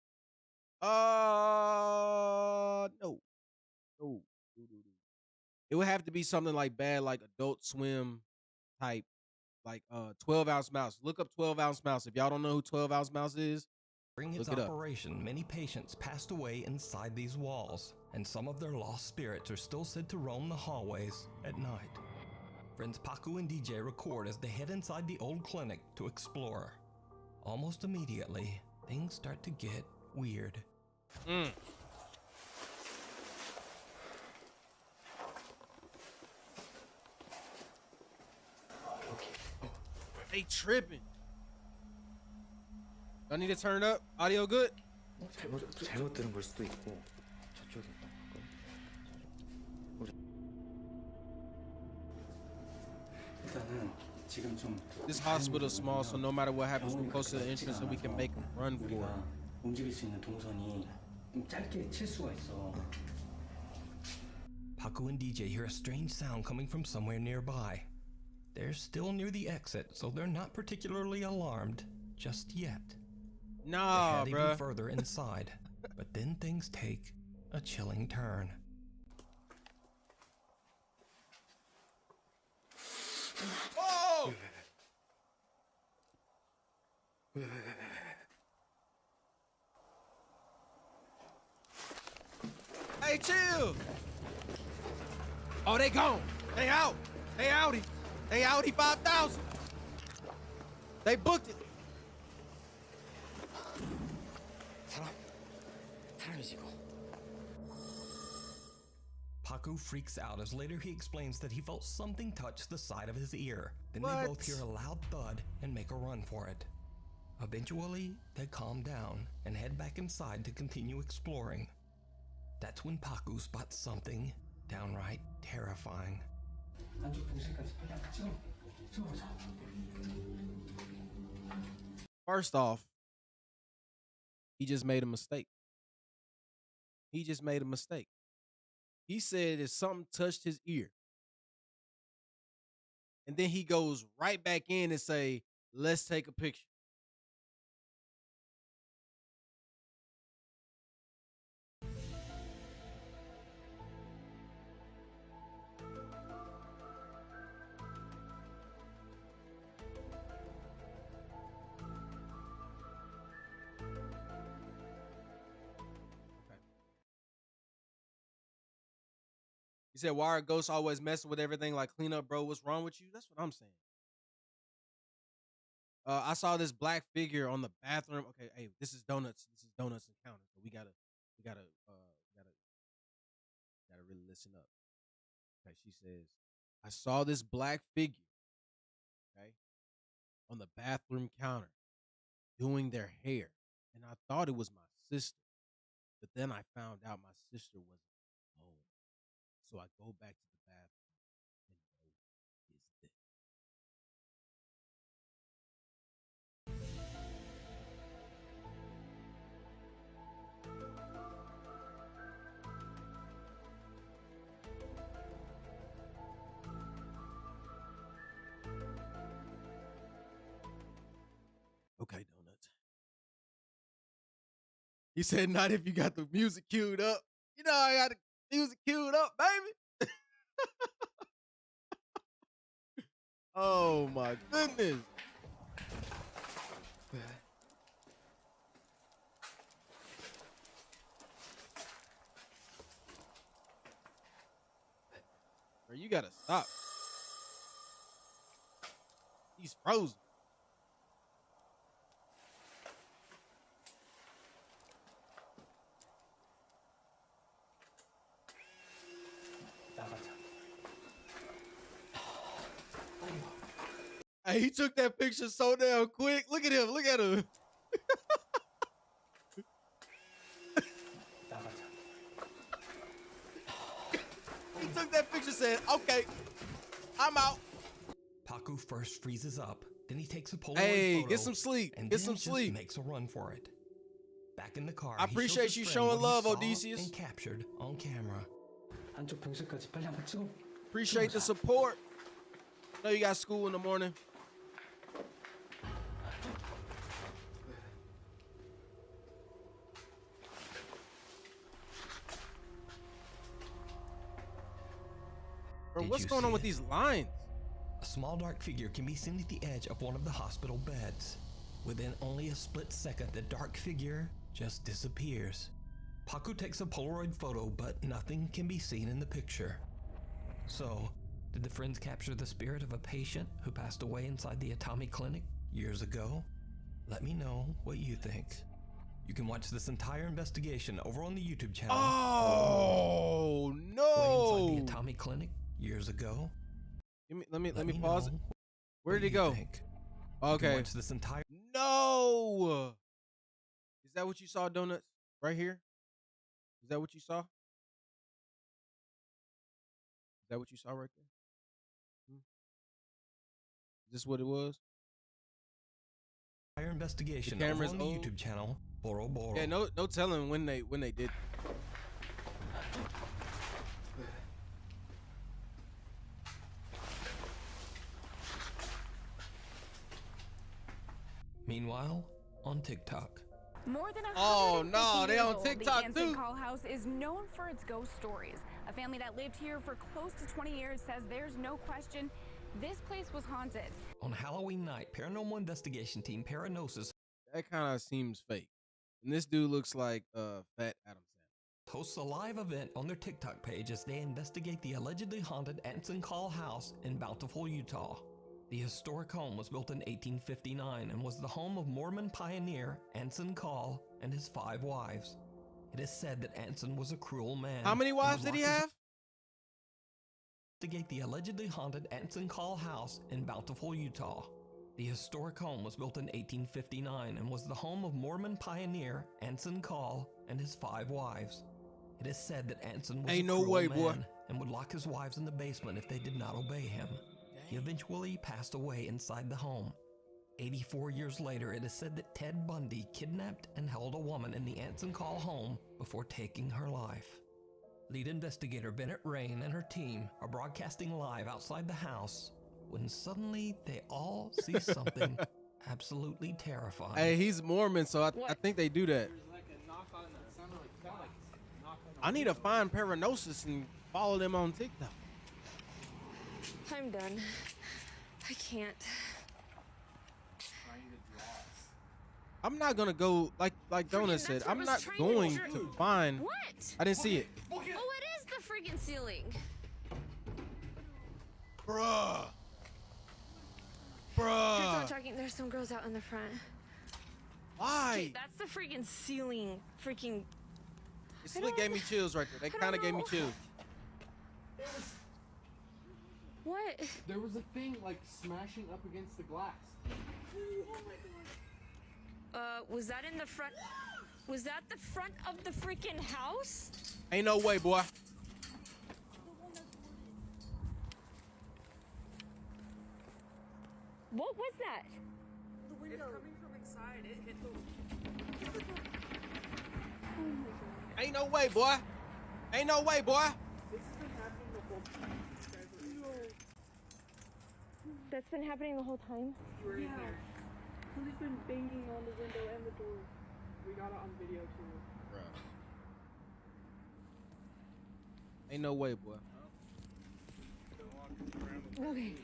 No. It would have to be something like bad, like Adult Swim type, like 12 Ounce Mouse. Look up 12 Ounce Mouse. If y'all don't know who 12 Ounce Mouse is, during its operation, many patients passed away inside these walls, and some of their lost spirits are still said to roam the hallways at night. Friends Paku and DJ record as they head inside the old clinic to explore. Almost immediately, things start to get weird. They tripping. I need to turn it up. Audio good? 잘못 들은 걸 수도 있고 저쪽에 일단은 지금 좀 This hospital is small, so no matter what happens, we're close to the entrance and we can make a run for it. 움직일 수 있는 동선이 좀 짧게 칠 수가 있어. Paku and DJ hear a strange sound coming from somewhere nearby. They're still near the exit, so they're not particularly alarmed just yet. Nah, they head even further inside, but then things take a chilling turn. Oh! Hey, chill! Oh, they gone. They out. They outie. They outie 5,000. They booked it. Paku freaks out as later he explains that he felt something touch the side of his ear. Then What? they both hear a loud thud and make a run for it. Eventually, they calm down and head back inside to continue exploring. That's when Paku spots something downright terrifying. First off, he just made a mistake. He said that something touched his ear. And then he goes right back in and say, let's take a picture. He said, why are ghosts always messing with everything like clean up, bro? What's wrong with you? That's what I'm saying. I saw this black figure on the bathroom. Okay, hey, this is Donuts. This is Donuts Encounter. So we gotta really listen up. Okay, she says, I saw this black figure, okay, on the bathroom counter doing their hair. And I thought it was my sister. But then I found out my sister wasn't home. So I go back to the bathroom and no, is dead. Okay, Donuts. He said, not if you got the music queued up. You know, I got the music queued up, baby. Oh, my goodness. Bro, you gotta stop. He's frozen. Hey, he took that picture so damn quick. Look at him. Look at him. He took that picture, said, okay, I'm out. Paku first freezes up, then he takes a Polaroid Hey, photo, get some sleep. and Get then some just sleep. makes a run for it. Back in the car, I he shows appreciate his you friend showing what he love, saw Odysseus. and captured on camera. 한쪽 병실까지 빨리 한번 찍어. Appreciate the support. Know you got school in the morning. Bro, Did what's you going on see with it? these lines? A small dark figure can be seen at the edge of one of the hospital beds. Within only a split second, the dark figure just disappears. Paku takes a Polaroid photo, but nothing can be seen in the picture. So, did the friends capture the spirit of a patient who passed away inside the Atami Clinic years ago? Let me know what you think. You can watch this entire investigation over on the YouTube channel. Oh no! Inside the Atami Clinic years ago. Let me pause it. Where did he do you go? think? You can Okay. watch this entire. No! Is that what you saw, Donuts? Right here? Is that what you saw? Is that what you saw right there? Is this what it was? Entire investigation The over camera's on the old. YouTube channel Boro Boro. Yeah, no telling when they did. Meanwhile, on TikTok. More than Oh, 150 no, they years on old, TikTok, the Anson too. Call House is known for its ghost stories. A family that lived here for close to 20 years says there's no question this place was haunted. On Halloween night, paranormal investigation team Paranosis That kind of seems fake. And this dude looks like Fat Adam Sandler. hosts a live event on their TikTok page as they investigate the allegedly haunted Anson Call House in Bountiful, Utah. The historic home was built in 1859 and was the home of Mormon pioneer Anson Call and his 5 wives. It is said that Anson was a cruel man. How many and wives would did he lock his- have? Investigate the allegedly haunted Anson Call House in Bountiful, Utah. The historic home was built in 1859 and was the home of Mormon pioneer Anson Call and his 5 wives. It is said that Anson was Ain't a no cruel way, man boy. and would lock his wives in the basement if they did not obey him. He eventually passed away inside the home. 84 years later, it is said that Ted Bundy kidnapped and held a woman in the Anson Call home before taking her life. Lead investigator Bennett Rain and her team are broadcasting live outside the house when suddenly they all see something absolutely terrifying. Hey, he's Mormon, so I think they do that. I need to find Paranosis and follow them on TikTok. I'm done. I can't. I'm not gonna go like Donut said. that's what I I'm was not trying going to to find. What? I didn't see it. Oh, it is the friggin' ceiling. Bruh. That's Bruh. not talking. There's some girls out in the front. Why? Okay, that's the friggin' ceiling. Freaking. It still gave me chills right there. That kind of gave me chills. What? There was a thing like smashing up against the glass. Was that in the front? Was that the front of the freaking house? Ain't no way, boy. What was that? The window. It's coming from inside. It hit the. Ain't no way, boy. Ain't no way, boy. This has been happening the whole time. That's been happening the whole time. You were in there. He's been banging on the window and the door. We got it on video too. Bro. Ain't no way, boy. Okay,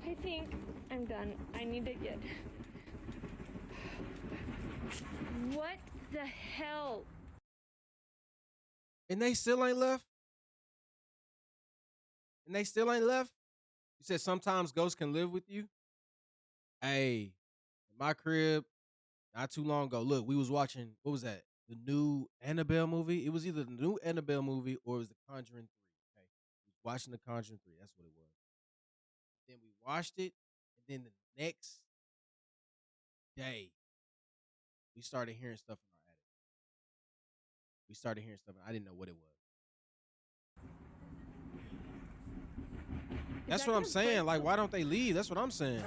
I think I'm done. I need to get... What the hell? And they still ain't left? And they still ain't left? You said sometimes ghosts can live with you? Hey, in my crib, not too long ago, look, we was watching, what was that? The new Annabelle movie? It was either the new Annabelle movie or it was The Conjuring 3. Okay. We was watching The Conjuring 3. That's what it was. Then we watched it, and then the next day, we started hearing stuff in our attic. We started hearing stuff, and I didn't know what it was. That's what I'm saying. Like, why don't they leave? That's what I'm saying.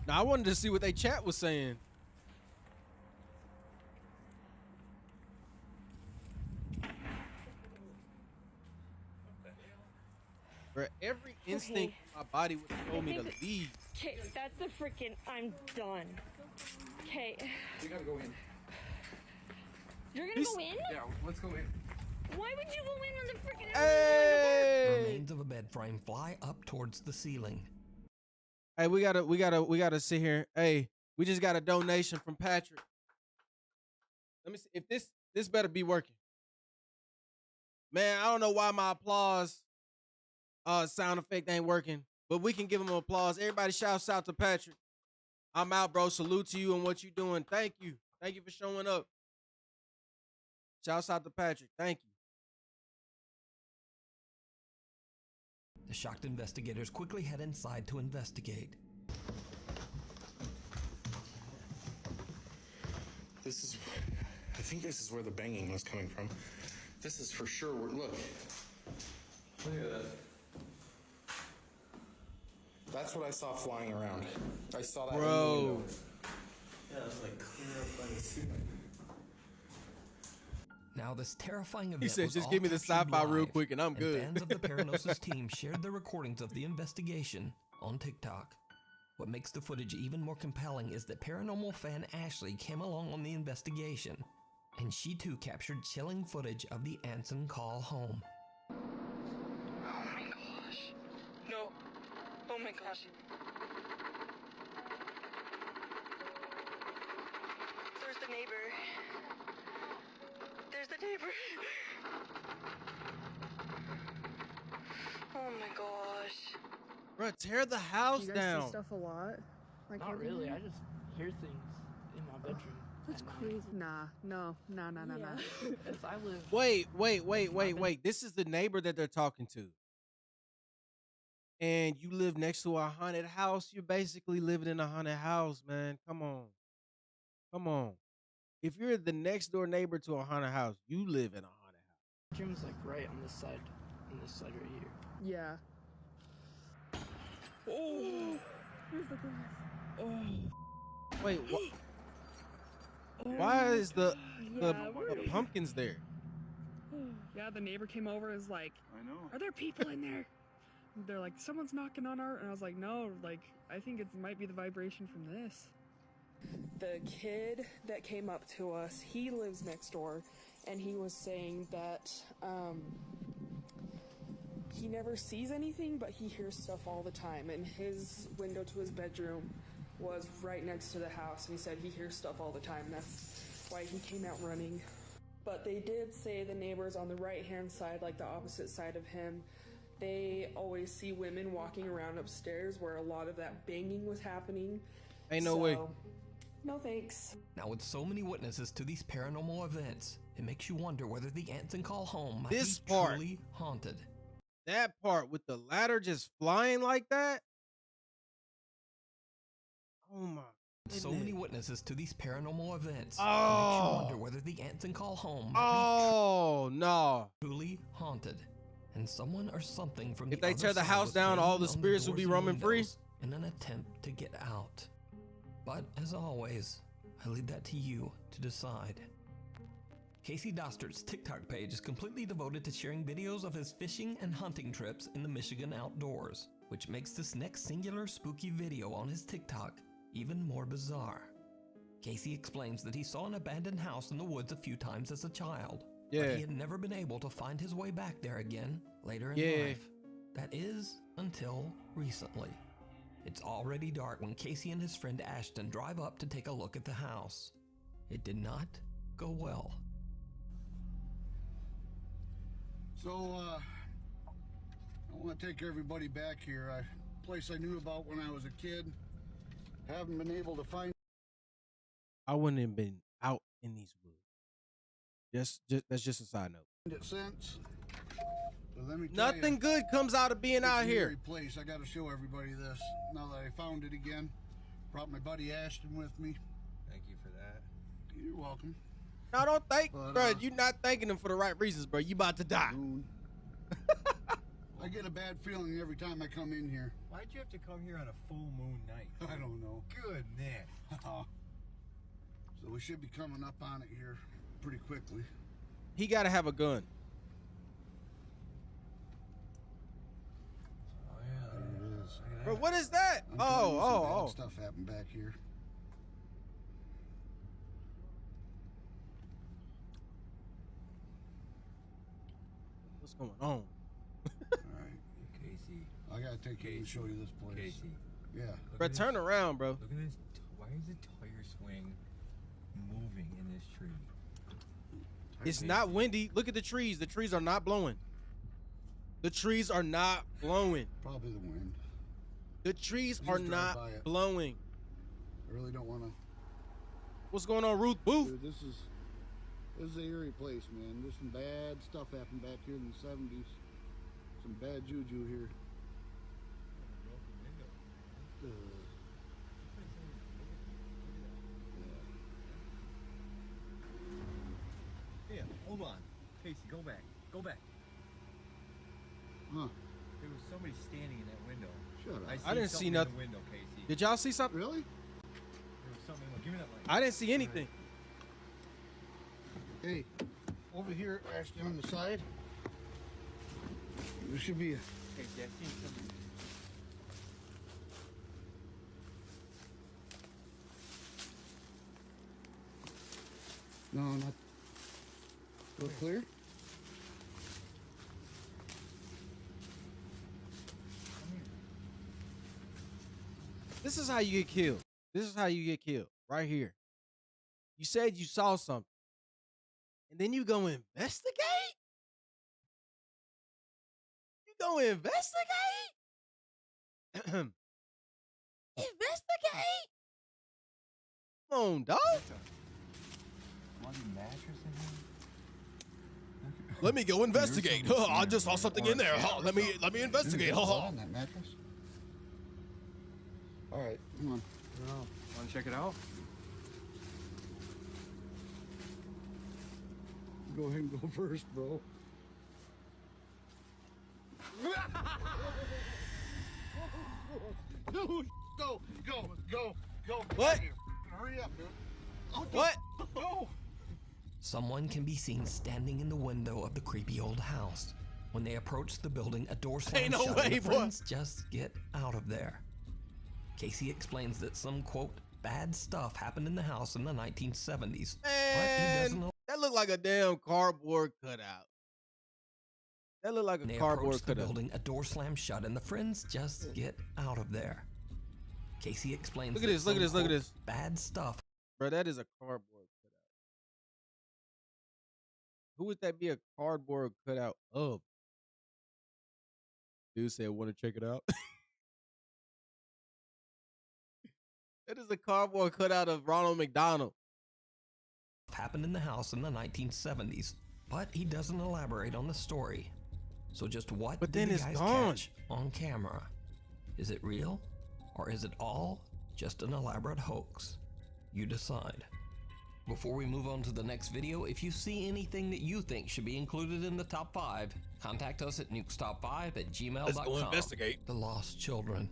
Now, I wanted to see what they chat was saying. For every instinct, my body would have told me to leave. Okay, that's the freaking... I'm done. Okay. We gotta go in. You're gonna go in? Yeah, let's go in. Why would you go in on the freaking... Hey! Remains of a bed frame fly up towards the ceiling. Hey, we gotta sit here. Hey, we just got a donation from Patrick. Let me see if this better be working. Man, I don't know why my applause sound effect ain't working, but we can give him applause. Everybody shouts out to Patrick. I'm out, bro. Salute to you and what you doing. Thank you. Thank you for showing up. Shouts out to Patrick. Thank you. The shocked investigators quickly head inside to investigate. I think this is where the banging was coming from. This is for sure where, look at that. That's what I saw flying around. I saw that in the window. Yeah, it's like clear up by the ceiling. Now, this terrifying event He said, was just all give me the captured sci-fi real live, quick and I'm good. Fans of the Paranosis team shared their recordings of the investigation on TikTok. What makes the footage even more compelling is that paranormal fan Ashley came along on the investigation, and she too captured chilling footage of the Anson call home. Oh my gosh. No. Oh my gosh. There's the neighbor. There's the neighbor. Oh my gosh. Bro, tear the house Do you guys down. see stuff a lot? Like Not really. I just hear things in my bedroom. That's crazy. Nah. If I live... Wait. This is the neighbor that they're talking to. And you live next to a haunted house. You're basically living in a haunted house, man. Come on. If you're the next door neighbor to a haunted house, you live in a haunted house. Bedroom's like right on this side right here. Yeah. Oh, where's the glass? Oh. Wait, what? Why is the pumpkins there? Yeah, the neighbor came over and was like, I know. Are there people in there? They're like, someone's knocking on our... And I was like, no, like, I think it might be the vibration from this. The kid that came up to us, he lives next door, and he was saying that he never sees anything, but he hears stuff all the time, and his window to his bedroom was right next to the house, and he said he hears stuff all the time, and that's why he came out running. But they did say the neighbors on the right-hand side, like the opposite side of him, they always see women walking around upstairs where a lot of that banging was happening. Ain't no way. No thanks. Now, with so many witnesses to these paranormal events, it makes you wonder whether the Anson call home might This be part. truly haunted. That part with the ladder just flying like that? Oh my goodness. So many witnesses to these paranormal events. Oh. It makes you wonder whether the Anson call home might no. be truly haunted. And someone or something from If the they other tear the side house was down, banging all the on spirits will doors be and roaming free? windows in an attempt to get out. But as always, I leave that to you to decide. Casey Dostert's TikTok page is completely devoted to sharing videos of his fishing and hunting trips in the Michigan outdoors, which makes this next singular spooky video on his TikTok even more bizarre. Casey explains that he saw an abandoned house in the woods a few times as a child, but he had never been able to find his way back there again later in life. That is, until recently. It's already dark when Casey and his friend Ashton drive up to take a look at the house. It did not go well. So, I want to take everybody back here. A place I knew about when I was a kid. Haven't been able to find. I wouldn't have been out in these woods. That's just a side note. It since. So let me tell Nothing you, good comes out of being out it's an here. eerie place. I got to show everybody this. Now that I found it again, brought my buddy Ashton with me. Thank you for that. You're welcome. No, don't thank, bro. You're not thanking him for the right reasons, bro. You about to die. I get a bad feeling every time I come in here. Why'd you have to come here on a full moon night? I don't know. Goodness. So we should be coming up on it here pretty quickly. He got to have a gun. Oh yeah, there it is. Bro, what is that? I'm telling you, some bad Oh. stuff happened back here. What's going on? All right, Casey. I gotta take you and show you this place. Casey. Yeah. Bro, turn around, bro. Look at this. Why is the tire swing moving in this tree? It's not windy. Look at the trees. The trees are not blowing. The trees are not blowing. Probably the wind. The trees Just are drive not by it. blowing. I really don't want to. What's going on, Ruth Booth? Dude, this is an eerie place, man. There's some bad stuff happened back here in the 70s. Some bad juju here. Yeah, hold on. Casey, go back. Go back. Huh. There was somebody standing in that window. Shut up. I didn't see something nothing. in the window, Casey. Did y'all see something? Really? There was something. Give me that light. I didn't see anything. Hey, over here, Ashton, on the side. There should be a. Casey, I seen something. No, not. Go clear? This is how you get killed. This is how you get killed. Right here. You said you saw something. And then you go investigate? You go investigate? Investigate? Come on, dog. Bloody mattress in here? Let me go investigate. I just saw something in there. Let me investigate. On that mattress. All right, come on. Want to check it out? Go ahead and go first, bro. No, go. What? Hurry up, dude. What? Go. Someone can be seen standing in the window of the creepy old house. When they approach the building, a door slams Ain't no shut way, and the boy. friends just get out of there. Casey explains that some, quote, bad stuff happened in the house in the 1970s. But he doesn't know. That looked like a damn cardboard cutout. That looked like When a they cardboard approach the cutout. building, a door slams shut and the friends just get out of there. Casey explains Look at that this, look at some, this, look at quote, this. bad stuff Bro, that is a cardboard cutout. Who would that be a cardboard cutout of? Dude said, want to check it out? That is a cardboard cutout of Ronald McDonald. happened in the house in the 1970s, but he doesn't elaborate on the story. So just what But did then the it's guys gone. catch on camera? Is it real? Or is it all just an elaborate hoax? You decide. Before we move on to the next video, if you see anything that you think should be included in the top 5, contact us at nukestop5@gmail.com. Let's go investigate. The Lost Children.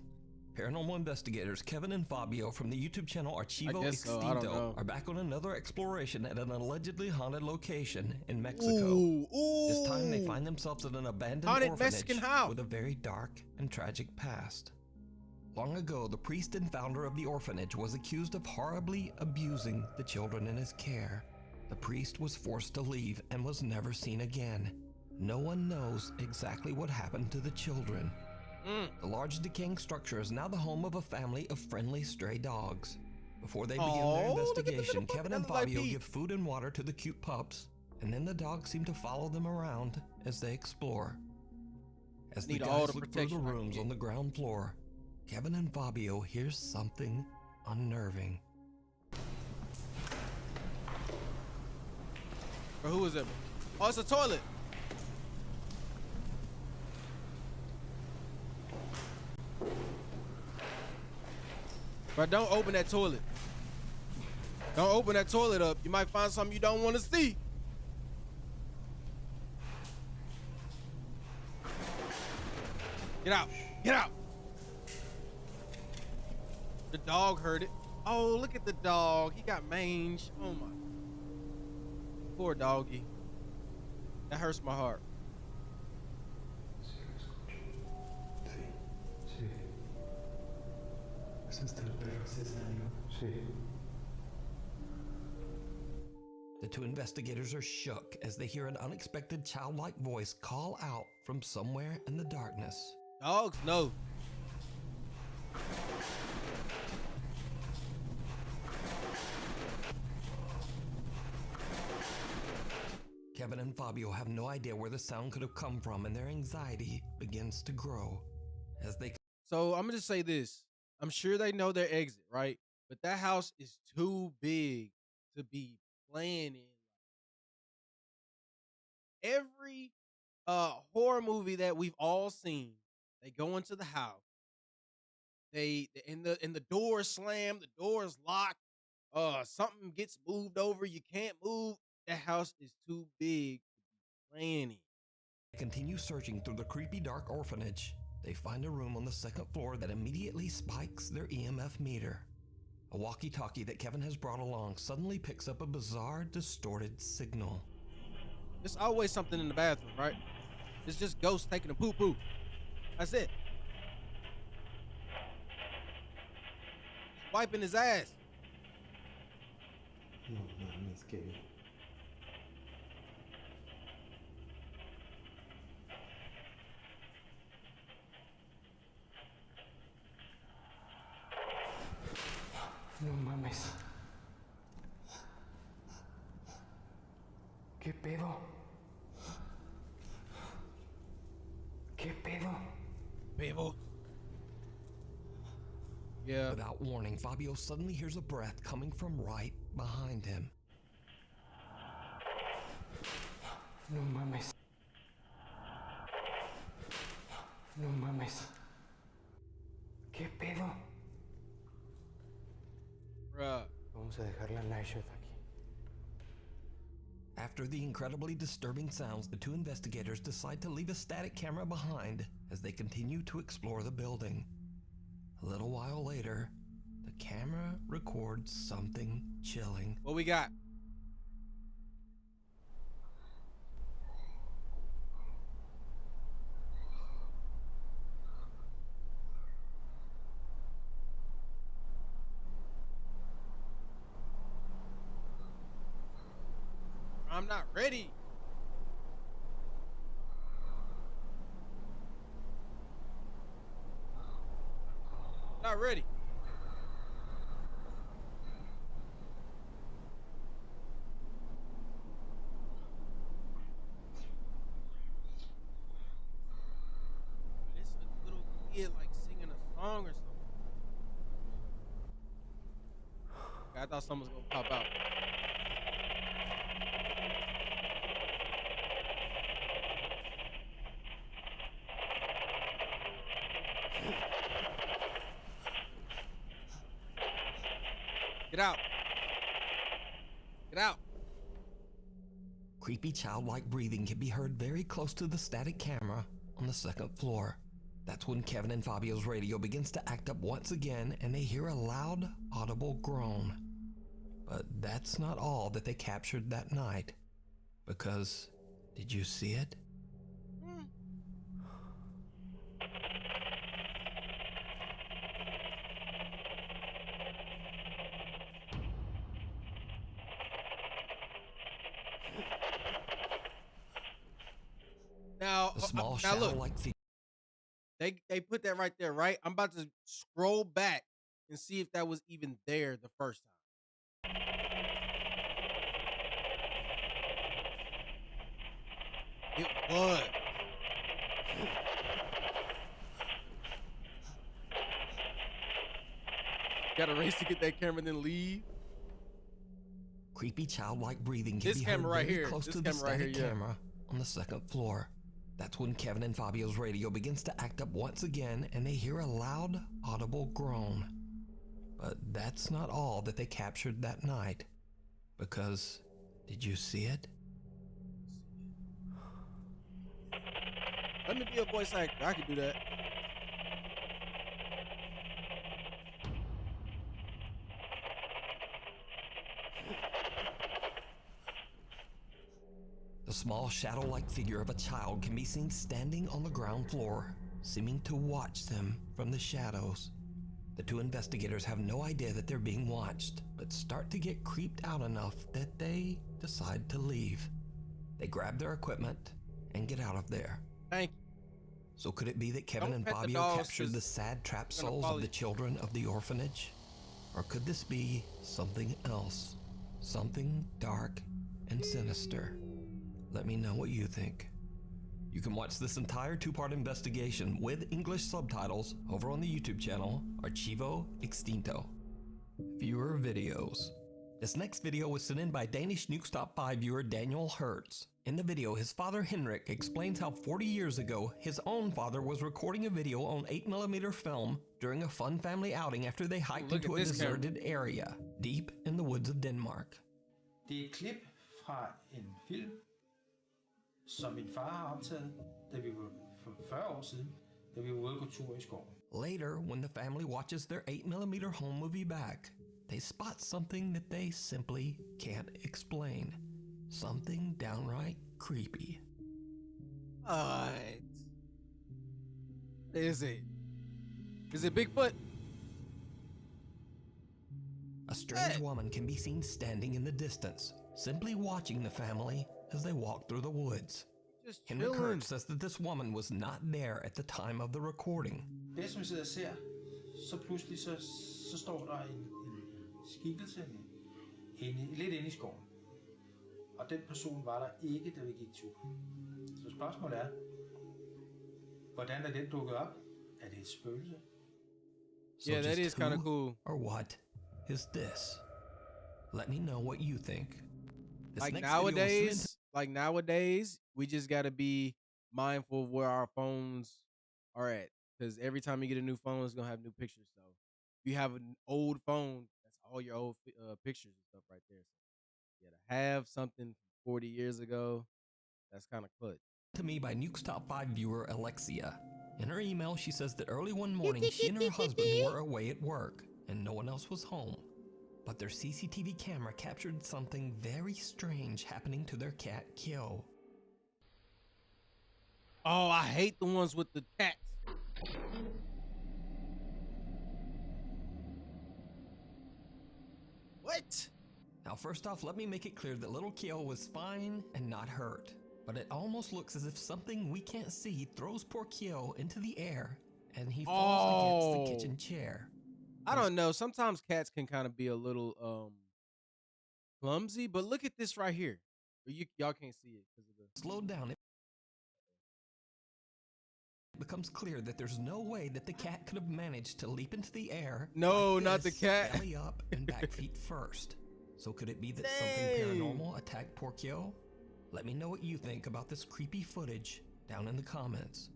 Paranormal investigators Kevin and Fabio from the YouTube channel Archivo guess so. I don't know. Extinto are back on another exploration at an allegedly haunted location in Mexico. This time they find themselves at an abandoned Haunted orphanage Mexican house. with a very dark and tragic past. Long ago, the priest and founder of the orphanage was accused of horribly abusing the children in his care. The priest was forced to leave and was never seen again. No one knows exactly what happened to the children. The large decaying structure is now the home of a family of friendly stray dogs. Before they begin their investigation, Kevin and Fabio give food and water to the cute pups, and then the dogs seem to follow them around as they explore. As the guys look through the rooms on the ground floor, Kevin and Fabio hear something unnerving. Or who is it? Oh, it's a toilet. But don't open that toilet. Don't open that toilet up. You might find something you don't want to see. Get out. Get out. The dog heard it. Oh, look at the dog. He got mange. Oh my. Poor doggy. That hurts my heart. The two investigators are shook as they hear an unexpected childlike voice call out from somewhere in the darkness. Dogs know. Kevin and Fabio have no idea where the sound could have come from, and their anxiety begins to grow as they... So I'm gonna just say this. I'm sure they know their exit, right? But that house is too big to be playing in. Every horror movie that we've all seen, they go into the house. They in the door is slammed, the door is locked. Something gets moved over, you can't move. That house is too big to be playing in. They continue searching through the creepy dark orphanage. They find a room on the second floor that immediately spikes their EMF meter. A walkie-talkie that Kevin has brought along suddenly picks up a bizarre, distorted signal. There's always something in the bathroom, right? It's just ghosts taking a poo-poo. That's it. Wiping his ass. No, Miss Kevin. No mames. ¿Qué pedo? ¿Qué pedo? Pedo. Yeah. Without warning, Fabio suddenly hears a breath coming from right behind him. No mames. No mames. ¿Qué pedo? Bruh. Vamos a dejar la night shift aquí. After the incredibly disturbing sounds, the two investigators decide to leave a static camera behind as they continue to explore the building. A little while later, the camera records something chilling. What we got? I'm not ready. Not ready. It's a little kid like singing a song or something. I thought someone was gonna pop out. Get out. Get out. Creepy childlike breathing can be heard very close to the static camera on the second floor. That's when Kevin and Fabio's radio begins to act up once again and they hear a loud, audible groan. But that's not all that they captured that night. Because, did you see it? Now, The small now look, shadow-like figure. they put that right there, right? I'm about to scroll back and see if that was even there the first time. It was. Got to race to get that camera and then leave. Creepy childlike breathing can This be heard camera right very here. close This to the camera right static here, yeah. camera on the second floor. That's when Kevin and Fabio's radio begins to act up once again and they hear a loud, audible groan. But that's not all that they captured that night. Because, did you see it? Let me be a voice actor. I can do that. The small shadow-like figure of a child can be seen standing on the ground floor, seeming to watch them from the shadows. The two investigators have no idea that they're being watched, but start to get creeped out enough that they decide to leave. They grab their equipment and get out of there. Thank you. So could it be that Kevin Don't and pet the Fabio dogs, captured 'cause the sad trapped they're gonna souls follow of the you. children of the orphanage? Or could this be something else? Something dark and sinister? Let me know what you think. You can watch this entire two-part investigation with English subtitles over on the YouTube channel Archivo Extinto. Viewer videos. This next video was sent in by Danish Nukes Top 5 viewer Daniel Hertz. In the video, his father Henrik explains how 40 years ago, his own father was recording a video on 8mm film during a fun family outing after they hiked Look into at a this camera. deserted area deep in the woods of Denmark. Det er et klip fra en film, som min far har optaget, da vi var for 40 år siden, da vi var ude at gå tur i skoven. Later, when the family watches their 8mm home movie back, they spot something that they simply can't explain. Something downright creepy. Alright. What is it? Is it Bigfoot? A strange woman can be seen standing in the distance, simply watching the family as they walk through the woods. Just Henrik chilling. Hertz says that this woman was not there at the time of the recording. Det som vi sidder og ser, så pludselig så står der en skikkelse lidt inde i skoven. Og den person var der ikke, da vi gik tur. Så spørgsmålet er, hvordan er den dukket op? Er det et spøgelse? So Yeah, that just is kind of who cool. Or what is this? Let me know what you think. This Like next video was sent in nowadays, we just got to be mindful of where our phones are at. Because every time you get a new phone, it's going to have new pictures. So if you have an old phone, that's all your old pictures and stuff right there. So yeah, to have something from 40 years ago, that's kind of clutch. to me by Nukes Top 5 viewer Alexia. In her email, she says that early one morning, she and her husband were away at work, and no one else was home. But their CCTV camera captured something very strange happening to their cat, Kyo. Oh, I hate the ones with the cats. What? Now, first off, let me make it clear that little Kyo was fine and not hurt. But it almost looks as if something we can't see throws poor Kyo into the air, and he falls against the kitchen chair. I don't know. Sometimes cats can kind of be a little clumsy, but look at this right here. Y'all can't see it because of the Slowed down. It becomes clear that there's no way that the cat could have managed to leap into the air. No, like not the this, cat. Belly up and back feet first. So could it be that something paranormal attacked poor Kyo? Let me know what you think about this creepy footage down in the comments.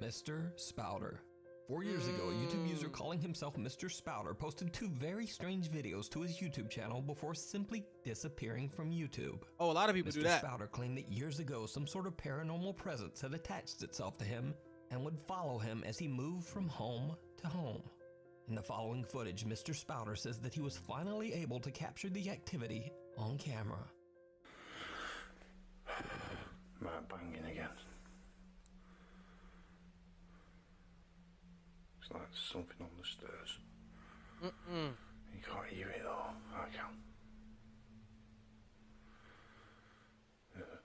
Mr. Spouter. 4 years ago, a YouTube user calling himself Mr. Spouter posted 2 very strange videos to his YouTube channel before simply disappearing from YouTube. Oh, a lot of people Mr. do that. Spouter claimed that years ago, some sort of paranormal presence had attached itself to him and would follow him as he moved from home to home. In the following footage, Mr. Spouter says that he was finally able to capture the activity on camera. Right, banging again. It's like something on the stairs. You can't hear it though. I can. Yeah.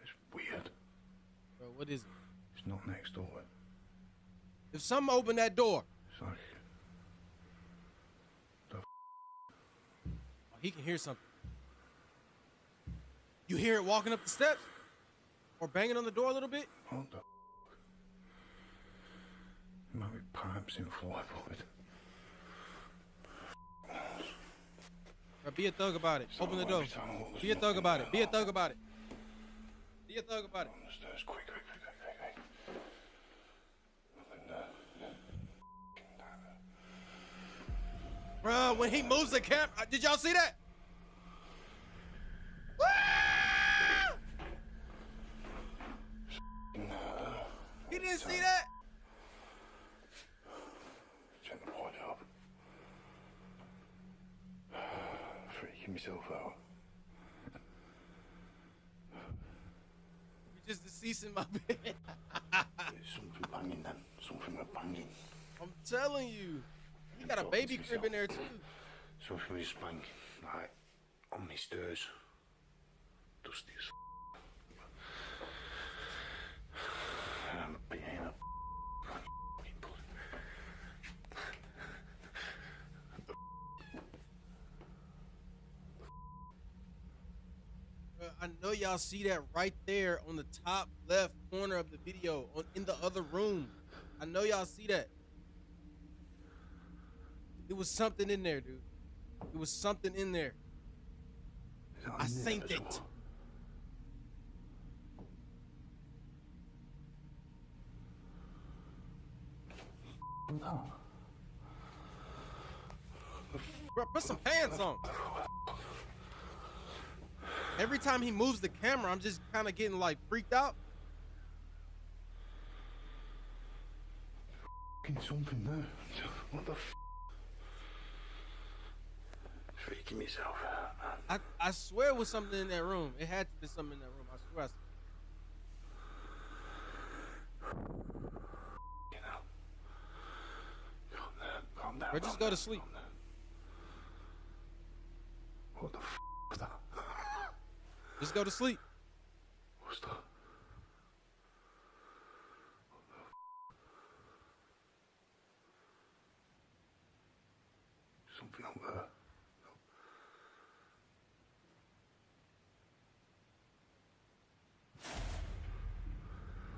It's weird. Bro, what is it? It's not next door. If something opened that door. It's like... Oh, he can hear something. You hear it walking up the steps? Or banging on the door a little bit? What the There might be pipes in floorboard. Bro, be a thug about it. Open the door. Be a thug about it. Be a thug about it. Be a thug about it. On the stairs, quick. Nothing there. Bro, when he moves the camera, did y'all see that? He didn't see that? Check the point up. Freaking myself out. You just deceasing my bed. There's something banging then. Something banging. I'm telling you. You got a baby crib in there too. Something was banging. Like, on my stairs. Dusty as I'm being a I know y'all see that right there on the top left corner of the video in the other room. I know y'all see that. It was something in there, dude. It was something in there. I seen it. No. Bro, put some pants on. Every time he moves the camera, I'm just kind of getting like freaked out. Something there. What the freaking myself out, man. I swear it was something in that room. It had to be something in that room. I swear. Calm down. Or just go to sleep. What the was that? Just go to sleep. What's that? Something up there.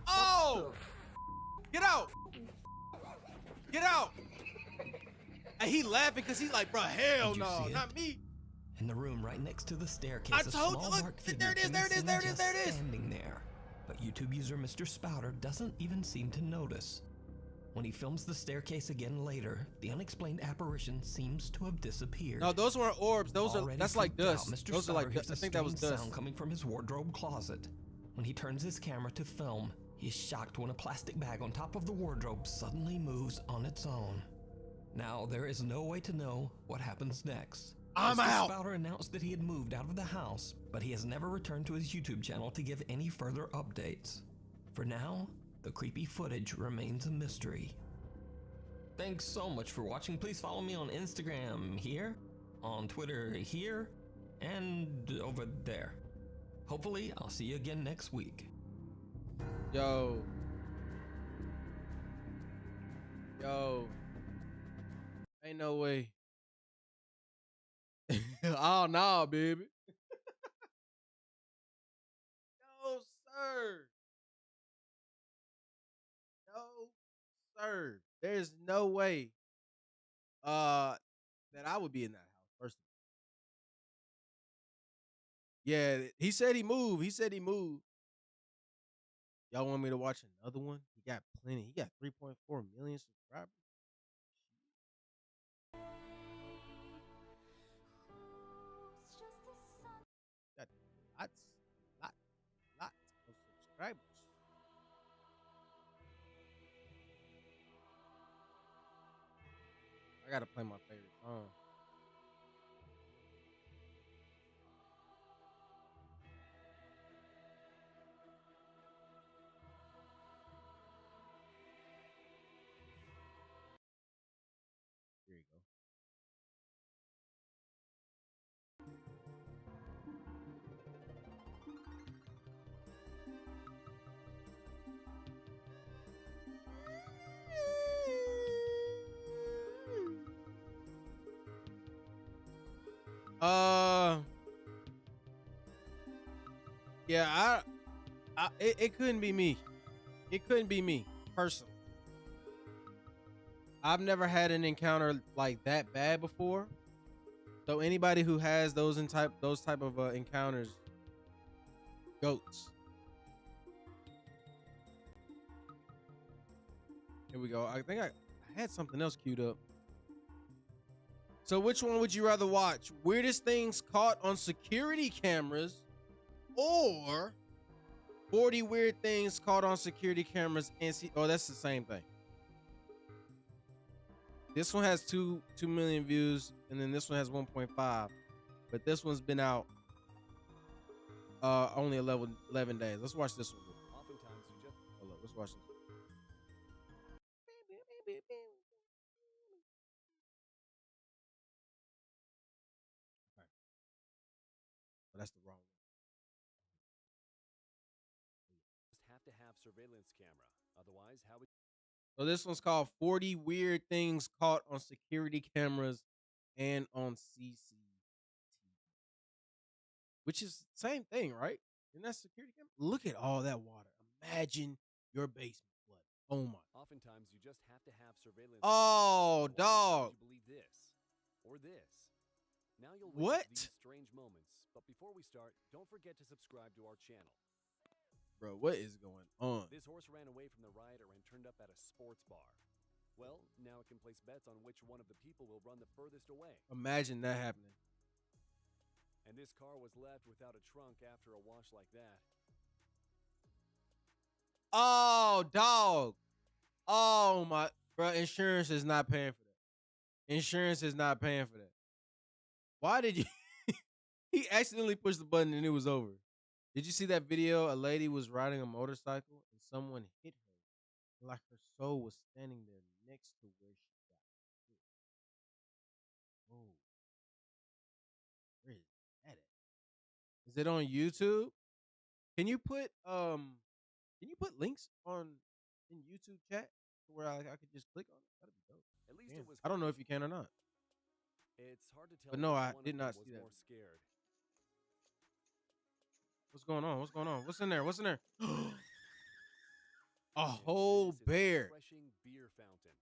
Oh! Get out! Get out! And he laughing because he's like, bro, hell no, not me. In the room right next to the staircase, I a told you, small look, dark figure there it is, can be there it is, seen there it is, just there it is. standing there. But YouTube user Mr. Spouter doesn't even seem to notice. When he films the staircase again later, the unexplained apparition seems to have disappeared. No, those weren't orbs. Those are Already that's like freaked out, dust. Mr. Those are like Spouter dust. I hears a think that was strange dust. sound coming from his wardrobe closet. When he turns his camera to film, he is shocked when a plastic bag on top of the wardrobe suddenly moves on its own. Now, there is no way to know what happens next. I'm Mr. out. Spouter announced that he had moved out of the house, but he has never returned to his YouTube channel to give any further updates. For now, the creepy footage remains a mystery. Thanks so much for watching. Please follow me on Instagram here, on Twitter here, and over there. Hopefully, I'll see you again next week. Yo. Ain't no way. Oh, no, baby. No, sir. No, sir. There's no way that I would be in that house, first of all. Yeah, he said he moved. Y'all want me to watch another one? He got plenty. He got 3.4 million subscribers. Got lots of subscribers. I gotta play my favorite song. Here you go. Yeah, it couldn't be me. It couldn't be me personally. I've never had an encounter like that bad before. So anybody who has those type of encounters, goats. Here we go. I think I had something else queued up. So which one would you rather watch? Weirdest things caught on security cameras or 40 weird things caught on security cameras and see? Oh, that's the same thing. This one has 2 million views, and then this one has 1.5. But this one's been out only 11 days. Let's watch this one. Oftentimes you just Hold up, let's watch this. Oh, that's the wrong one. have to have surveillance camera. Otherwise, how would So this one's called 40 Weird Things Caught on Security Cameras and on CCTV. Which is the same thing, right? Isn't that security camera? Look at all that water. Imagine your basement flood. Oh my. Oftentimes you just have to have surveillance. Oh, camera. dog. Would you believe this or this? Now you'll What? witness these strange moments. But before we start, don't forget to subscribe to our channel. Bro, what is going on? This horse ran away from the rioter and turned up at a sports bar. Well, now it can place bets on which one of the people will run the furthest away. Imagine that happening. And this car was left without a trunk after a wash like that. Oh, dog. Oh my, bro. Insurance is not paying for that. Insurance is not paying for that. Why did you? He accidentally pushed the button and it was over. Did you see that video? A lady was riding a motorcycle and someone hit her, like her soul was standing there next to where she got hit. Oh, where is that at? Is it on YouTube? Can you put links on in YouTube chat where I could just click on it? That'd be dope. At least Man, it was. I don't know if you can or not. It's hard to tell. But no, which I one did of not them see was that. more scared. What's going on? What's going on? What's in there? What's in there? A whole This is a bear. refreshing beer fountain.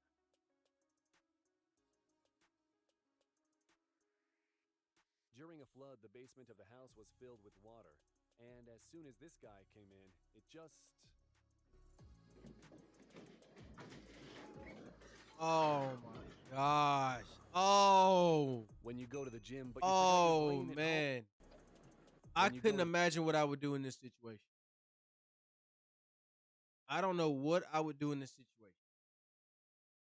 During a flood, the basement of the house was filled with water, and as soon as this guy came in, it just. Oh my gosh. Oh. When you go to the gym, but you forgot your Oh brain at man. home. I When you couldn't go to- imagine what I would do in this situation. I don't know what I would do in this situation.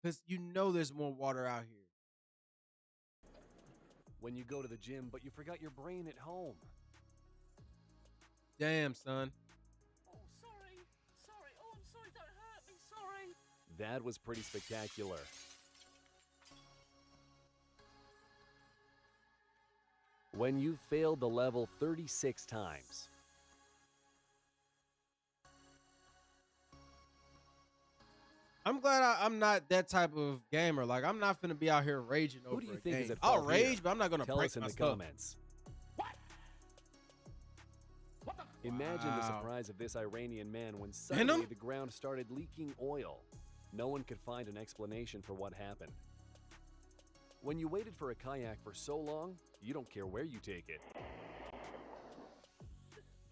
Because you know there's more water out here. When you go to the gym, but you forgot your brain at home. Damn, son. Oh, sorry. Sorry. Oh, I'm sorry. Don't hurt me. Sorry. That was pretty spectacular. When you failed the level 36 times. I'm glad I'm not that type of gamer. Like, I'm not finna be out here raging over Who do you a think game. is at I'll fault rage, here? but I'm not gonna Tell break us in my the stuff. comments. Imagine the surprise of this Iranian man when suddenly the ground started leaking oil. No one could find an explanation for what happened. When you waited for a kayak for so long, you don't care where you take it.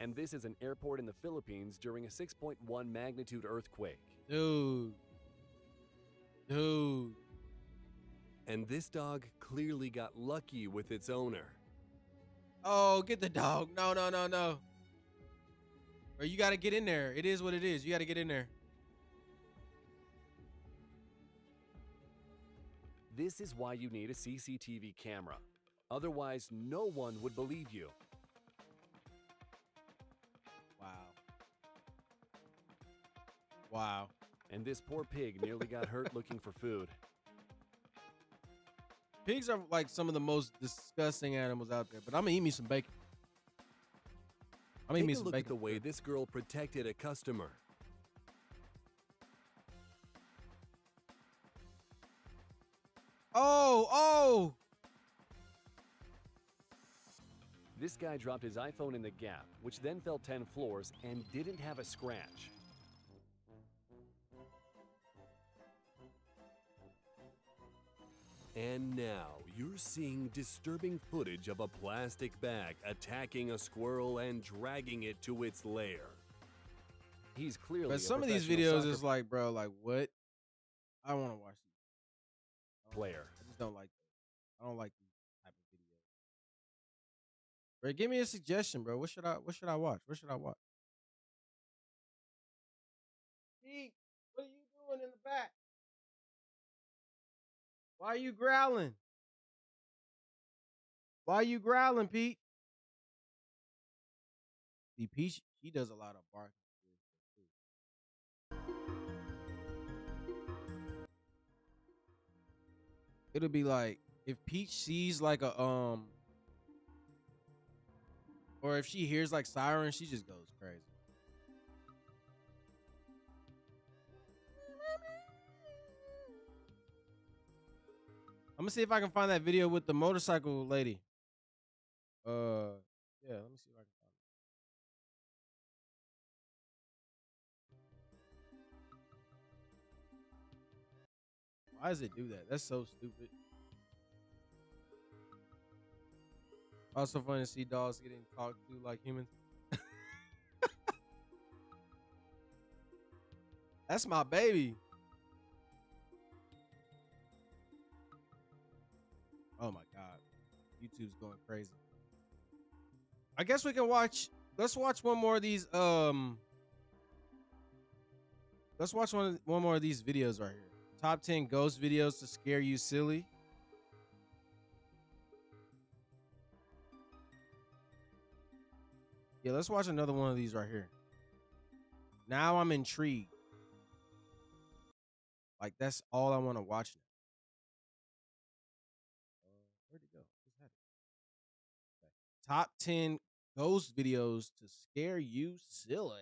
And this is an airport in the Philippines during a 6.1 magnitude earthquake. Dude. And this dog clearly got lucky with its owner. Oh, get the dog. No. Or you gotta get in there. It is what it is. You gotta get in there. This is why you need a CCTV camera. Otherwise, no one would believe you. Wow. Wow. And this poor pig nearly got hurt looking for food. Pigs are like some of the most disgusting animals out there, but I'm gonna eat me some bacon. I'm gonna eat me Take a some look bacon. at the way this girl protected a customer. Oh! This guy dropped his iPhone in the gap, which then fell 10 floors and didn't have a scratch. And now you're seeing disturbing footage of a plastic bag attacking a squirrel and dragging it to its lair. He's clearly But a some of these professional videos soccer is like, bro, like what? I want to watch these. player. I just don't like those. I don't like these type of videos. Bro, give me a suggestion, bro. What should I watch? What should I watch? Pete, what are you doing in the back? Why are you growling? Why are you growling, Pete? See, Pete, he does a lot of barking. It'll be like if Peach sees like a or if she hears like sirens, she just goes crazy. I'm gonna see if I can find that video with the motorcycle lady. Yeah, let me see if I can find it. Why does it do that? That's so stupid. Also funny to see dogs getting talked to like humans. That's my baby. Oh my God. YouTube's going crazy. I guess we can let's watch one more of these let's watch one more of these videos right here. Top 10 ghost videos to scare you silly. Yeah, let's watch another one of these right here. Now I'm intrigued. Like, that's all I want to watch now. Where'd it go? What's that? Okay. Top 10 ghost videos to scare you silly.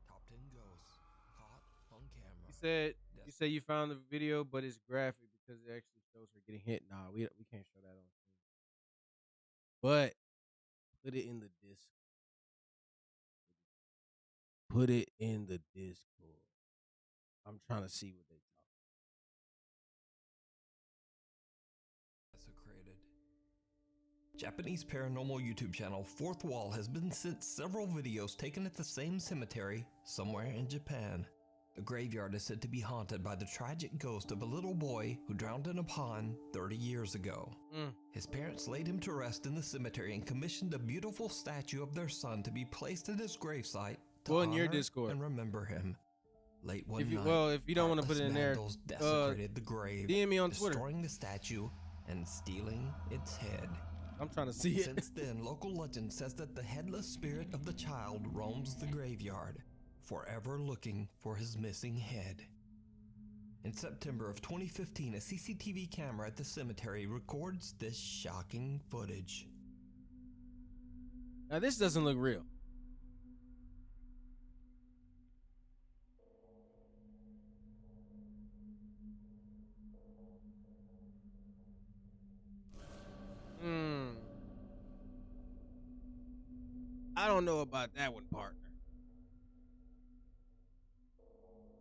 Top 10 ghosts caught on camera. You said you found the video, but it's graphic because it actually shows her getting hit. Nah, we can't show that on screen. But put it in the Discord. Put it in the Discord. I'm trying to see what they talk. Desecrated. Japanese paranormal YouTube channel Fourth Wall has been sent several videos taken at the same cemetery somewhere in Japan. The graveyard is said to be haunted by the tragic ghost of a little boy who drowned in a pond 30 years ago. His parents laid him to rest in the cemetery and commissioned a beautiful statue of their son to be placed at his gravesite to in your honor Discord and remember him. Late one if you, night, well, if you don't want to put it in there, vandals desecrated the grave, DM me on Twitter, destroying the statue and stealing its head. I'm trying to see it. Since then, local legend says that the headless spirit of the child roams the graveyard, forever looking for his missing head. In September of 2015, a CCTV camera at the cemetery records this shocking footage. Now this doesn't look real. I don't know about that one, partner.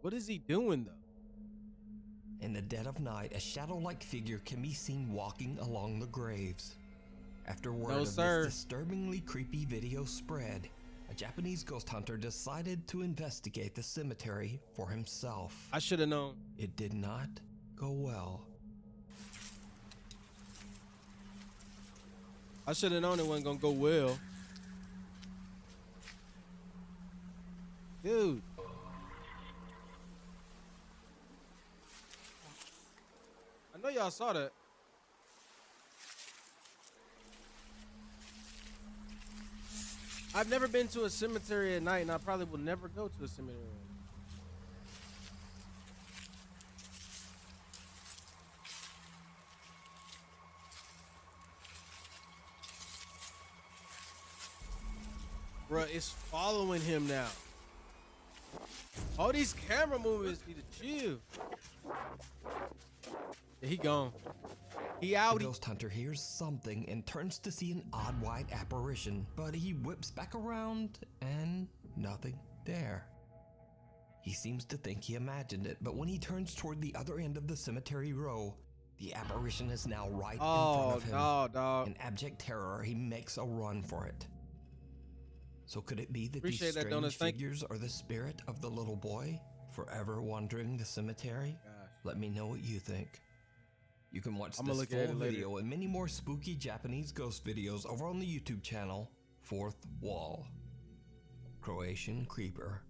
What is he doing, though? In the dead of night, a shadow-like figure can be seen walking along the graves. After word of this disturbingly creepy video spread, a Japanese ghost hunter decided to investigate the cemetery for himself. I should have known. It did not go well. I should have known it wasn't gonna go well. I saw that. I've never been to a cemetery at night, and I probably will never go to a cemetery. Bruh, it's following him now. All these camera movements need to chill. Yeah, he gone. He out. The ghost hunter hears something and turns to see an odd white apparition, but he whips back around and nothing there. He seems to think he imagined it, but when he turns toward the other end of the cemetery row, the apparition is now right in front of him. No, dog. In abject terror, he makes a run for it. So could it be that Appreciate these that, strange Donuts. Thank figures are the spirit of the little boy forever wandering the cemetery? Let me know what you think. You can watch I'ma this look at full it later. video and many more spooky Japanese ghost videos over on the YouTube channel, Fourth Wall. Croatian Creeper.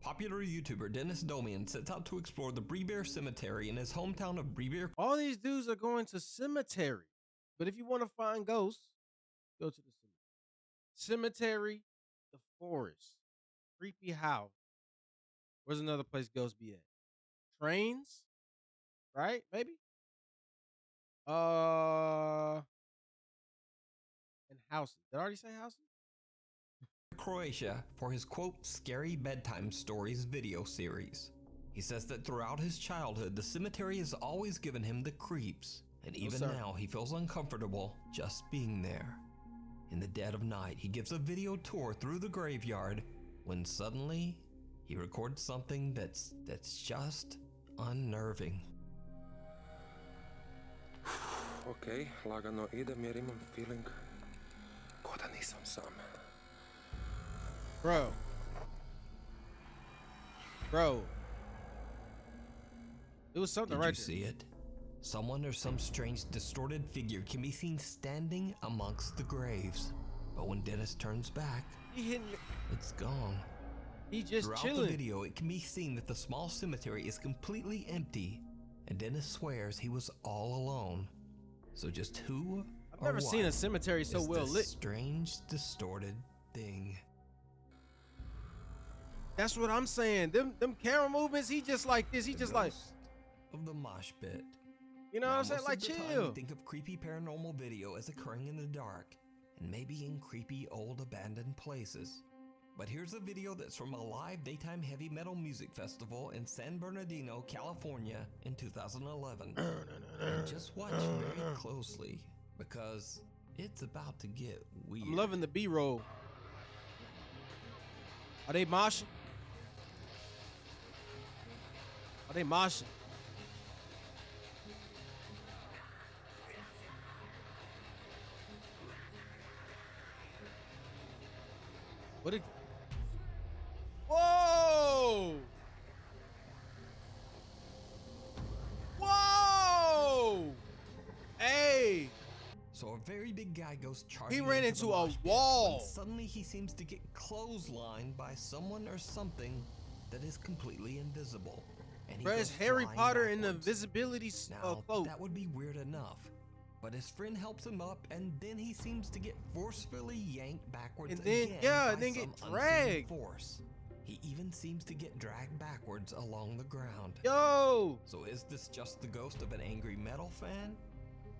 Popular YouTuber Dennis Domian sets out to explore the Brebear Cemetery in his hometown of Brebear. All these dudes are going to cemetery. But if you want to find ghosts, go to the cemetery. Cemetery, the forest, creepy house. Where's another place ghosts be at? Trains, right? Maybe. And houses. Did I already say houses? Croatia for his quote scary bedtime stories video series. He says that throughout his childhood the cemetery has always given him the creeps, and even now he feels uncomfortable just being there. In the dead of night he gives a video tour through the graveyard when suddenly he records something that's just unnerving. Ok, lagano idem jer imam feeling ko da nisam sam. Bro. It was something Did right you there. see it? Someone or some strange distorted figure can be seen standing amongst the graves. But when Dennis turns back, it's gone. He just Throughout chilling. the video, it can be seen that the small cemetery is completely empty, and Dennis swears he was all alone. So just who I've never seen a cemetery so is well this lit. strange, distorted thing? That's what I'm saying. Them camera movements, he just like this. He just like of the mosh pit. You know what I'm saying? Most Like, of the time, chill. we think of creepy paranormal video as occurring in the dark, and maybe in creepy old abandoned places. But here's a video that's from a live daytime heavy metal music festival in San Bernardino, California in 2011. And just watch very closely, because it's about to get weird. I'm loving the B-roll. Are they moshing? Are they moshing? What did... Whoa! Whoa! Hey! So a very big guy goes charging. He ran into the a mosh pit wall. when suddenly he seems to get clotheslined by someone or something that is completely invisible. And he Bro, goes it's Harry flying Potter in the backwards. visibility Now, cloak. that would be weird enough. But his friend helps him up, and then he seems to get forcefully yanked backwards And then, again yeah, by and then get some unseen dragged. force. He even seems to get dragged backwards along the ground. Yo! So is this just the ghost of an angry metal fan?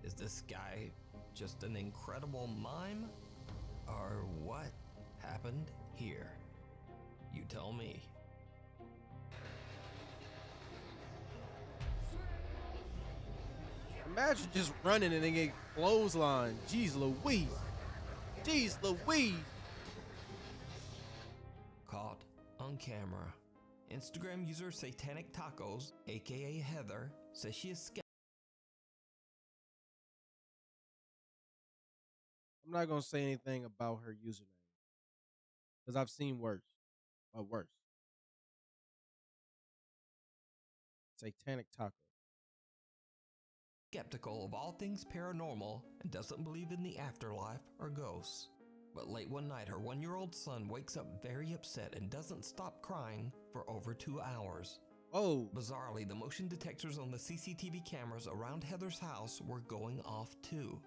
Is this guy just an incredible mime? Or what happened here? You tell me. Imagine just running and then get clothesline. Jeez Louise. Jeez Louise. Caught on camera. Instagram user Satanic Tacos, aka Heather, says she is skeptical. I'm not gonna say anything about her username because I've seen worse. Worse. Satanic Taco. Skeptical of all things paranormal and doesn't believe in the afterlife or ghosts. But late one night, her 1-year-old son wakes up very upset and doesn't stop crying for over 2 hours. Oh. Bizarrely, the motion detectors on the CCTV cameras around Heather's house were going off too.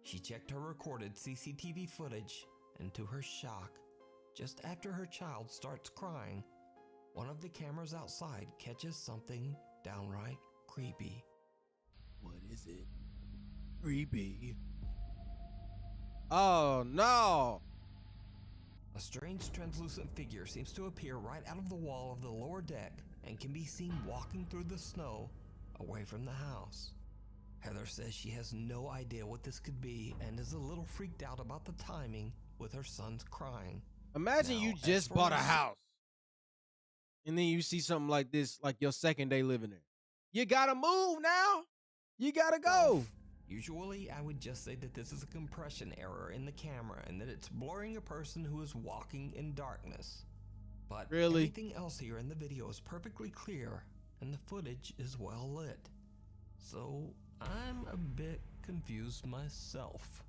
She checked her recorded CCTV footage, and to her shock, just after her child starts crying, one of the cameras outside catches something downright creepy. What is it? Creepy. Oh no! A strange translucent figure seems to appear right out of the wall of the lower deck and can be seen walking through the snow away from the house. Heather says she has no idea what this could be and is a little freaked out about the timing with her son's crying. Imagine Now, you as just for bought a us- house and then you see something like this, like your second day living there. You gotta move now. You gotta go. Usually, I would just say that this is a compression error in the camera and that it's blurring a person who is walking in darkness. But Really? everything else here in the video is perfectly clear and the footage is well lit. So I'm a bit confused myself.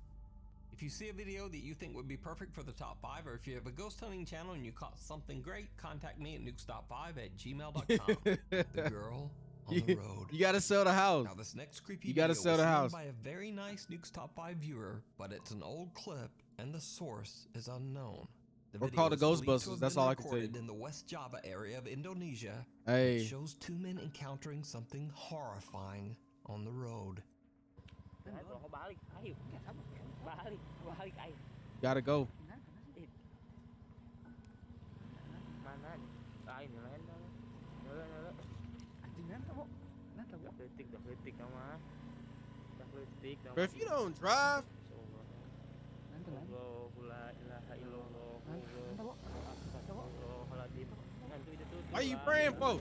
If you see a video that you think would be perfect for the top 5, or if you have a ghost hunting channel and you caught something great, contact me at nukestop5@gmail.com. The girl on the road. You gotta sell the house. Now this next creepy You gotta video sell was the sent house. by a very nice Nukes Top 5 viewer, but it's an old clip and the source is unknown. The Or video call the is believed to Ghostbusters, have that's been all I can tell you. recorded in the West Java area of Indonesia. Hey. It shows two men encountering something horrifying on the road. Gotta go. But if you don't drive, why are you praying for?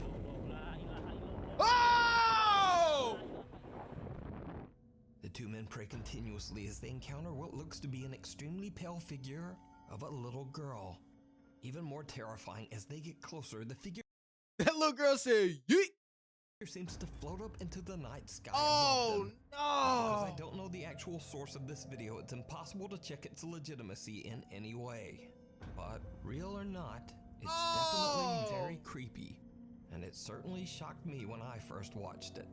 Oh! The two men pray continuously as they encounter what looks to be an extremely pale figure of a little girl. Even more terrifying, as they get closer, the figure That little girl said, yeet. seems to float up into the night sky Oh, above them. no. Because I don't know the actual source of this video, it's impossible to check its legitimacy in any way. But real or not, it's definitely very creepy. And it certainly shocked me when I first watched it.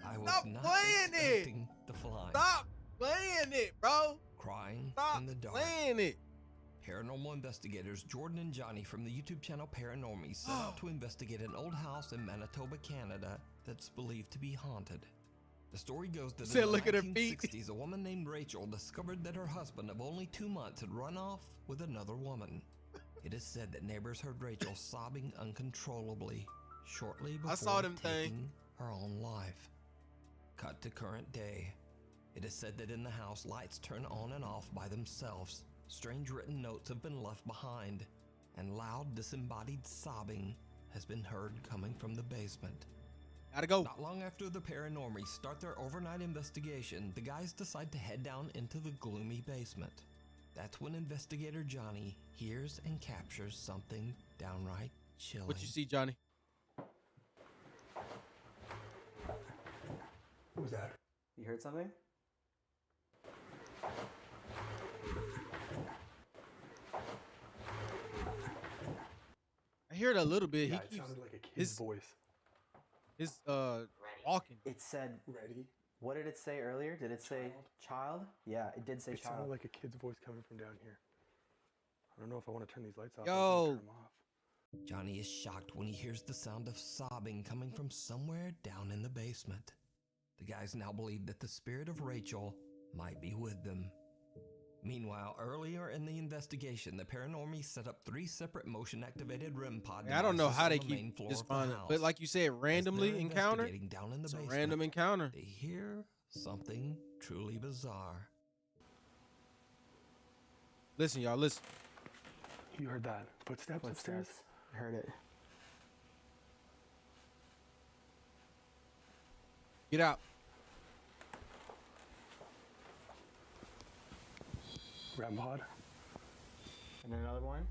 I was Stop not playing it. expecting the flying, Stop playing it, bro. crying Stop in the dark. playing it. Paranormal investigators Jordan and Johnny from the YouTube channel Paranormies set out to investigate an old house in Manitoba, Canada that's believed to be haunted. The story goes that Said, in the "Look at her feet." 1960s, a woman named Rachel discovered that her husband of only 2 months had run off with another woman. It is said that neighbors heard Rachel sobbing uncontrollably shortly before I saw them taking thing. her own life. Cut to current day. It is said that in the house, lights turn on and off by themselves. Strange written notes have been left behind, and loud disembodied sobbing has been heard coming from the basement. Gotta go. Not long after the Paranormies start their overnight investigation, the guys decide to head down into the gloomy basement. That's when investigator Johnny hears and captures something downright chilling. What you see, Johnny? What was that? You heard something? I hear it a little bit. Yeah, He it keeps sounded like a kid's his voice. his walking. It said, Ready? what did it say earlier? Did it say child? Yeah, it did say It sounded child. like a kid's voice coming from down here. I don't know if I want to turn these lights off. Yo. I was gonna turn them off. Johnny is shocked when he hears the sound of sobbing coming from somewhere down in the basement. The guys now believe that the spirit of Rachel might be with them. Meanwhile, earlier in the investigation, the Paranormies set up 3 separate motion-activated REM pod I don't know devices how on they the main keep floor just of the finding, house. but like you said, As randomly they're encounter. investigating down in the It's a basement, random encounter. they hear something truly bizarre. Listen, y'all, listen. You heard that? Footsteps upstairs? I heard it. Get out. REM pod? And then another one.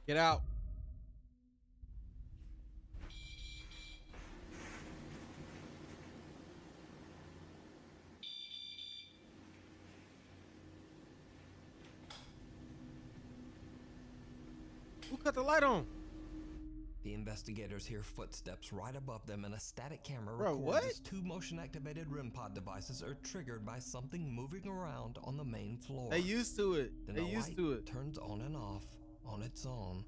Get out. Who cut the light on? investigators hear footsteps right above them, and a static camera Bro, records what? as two motion-activated REM pod devices are triggered by something moving around on the main floor. They used to it. Then They the used light to it. turns on and off on its own.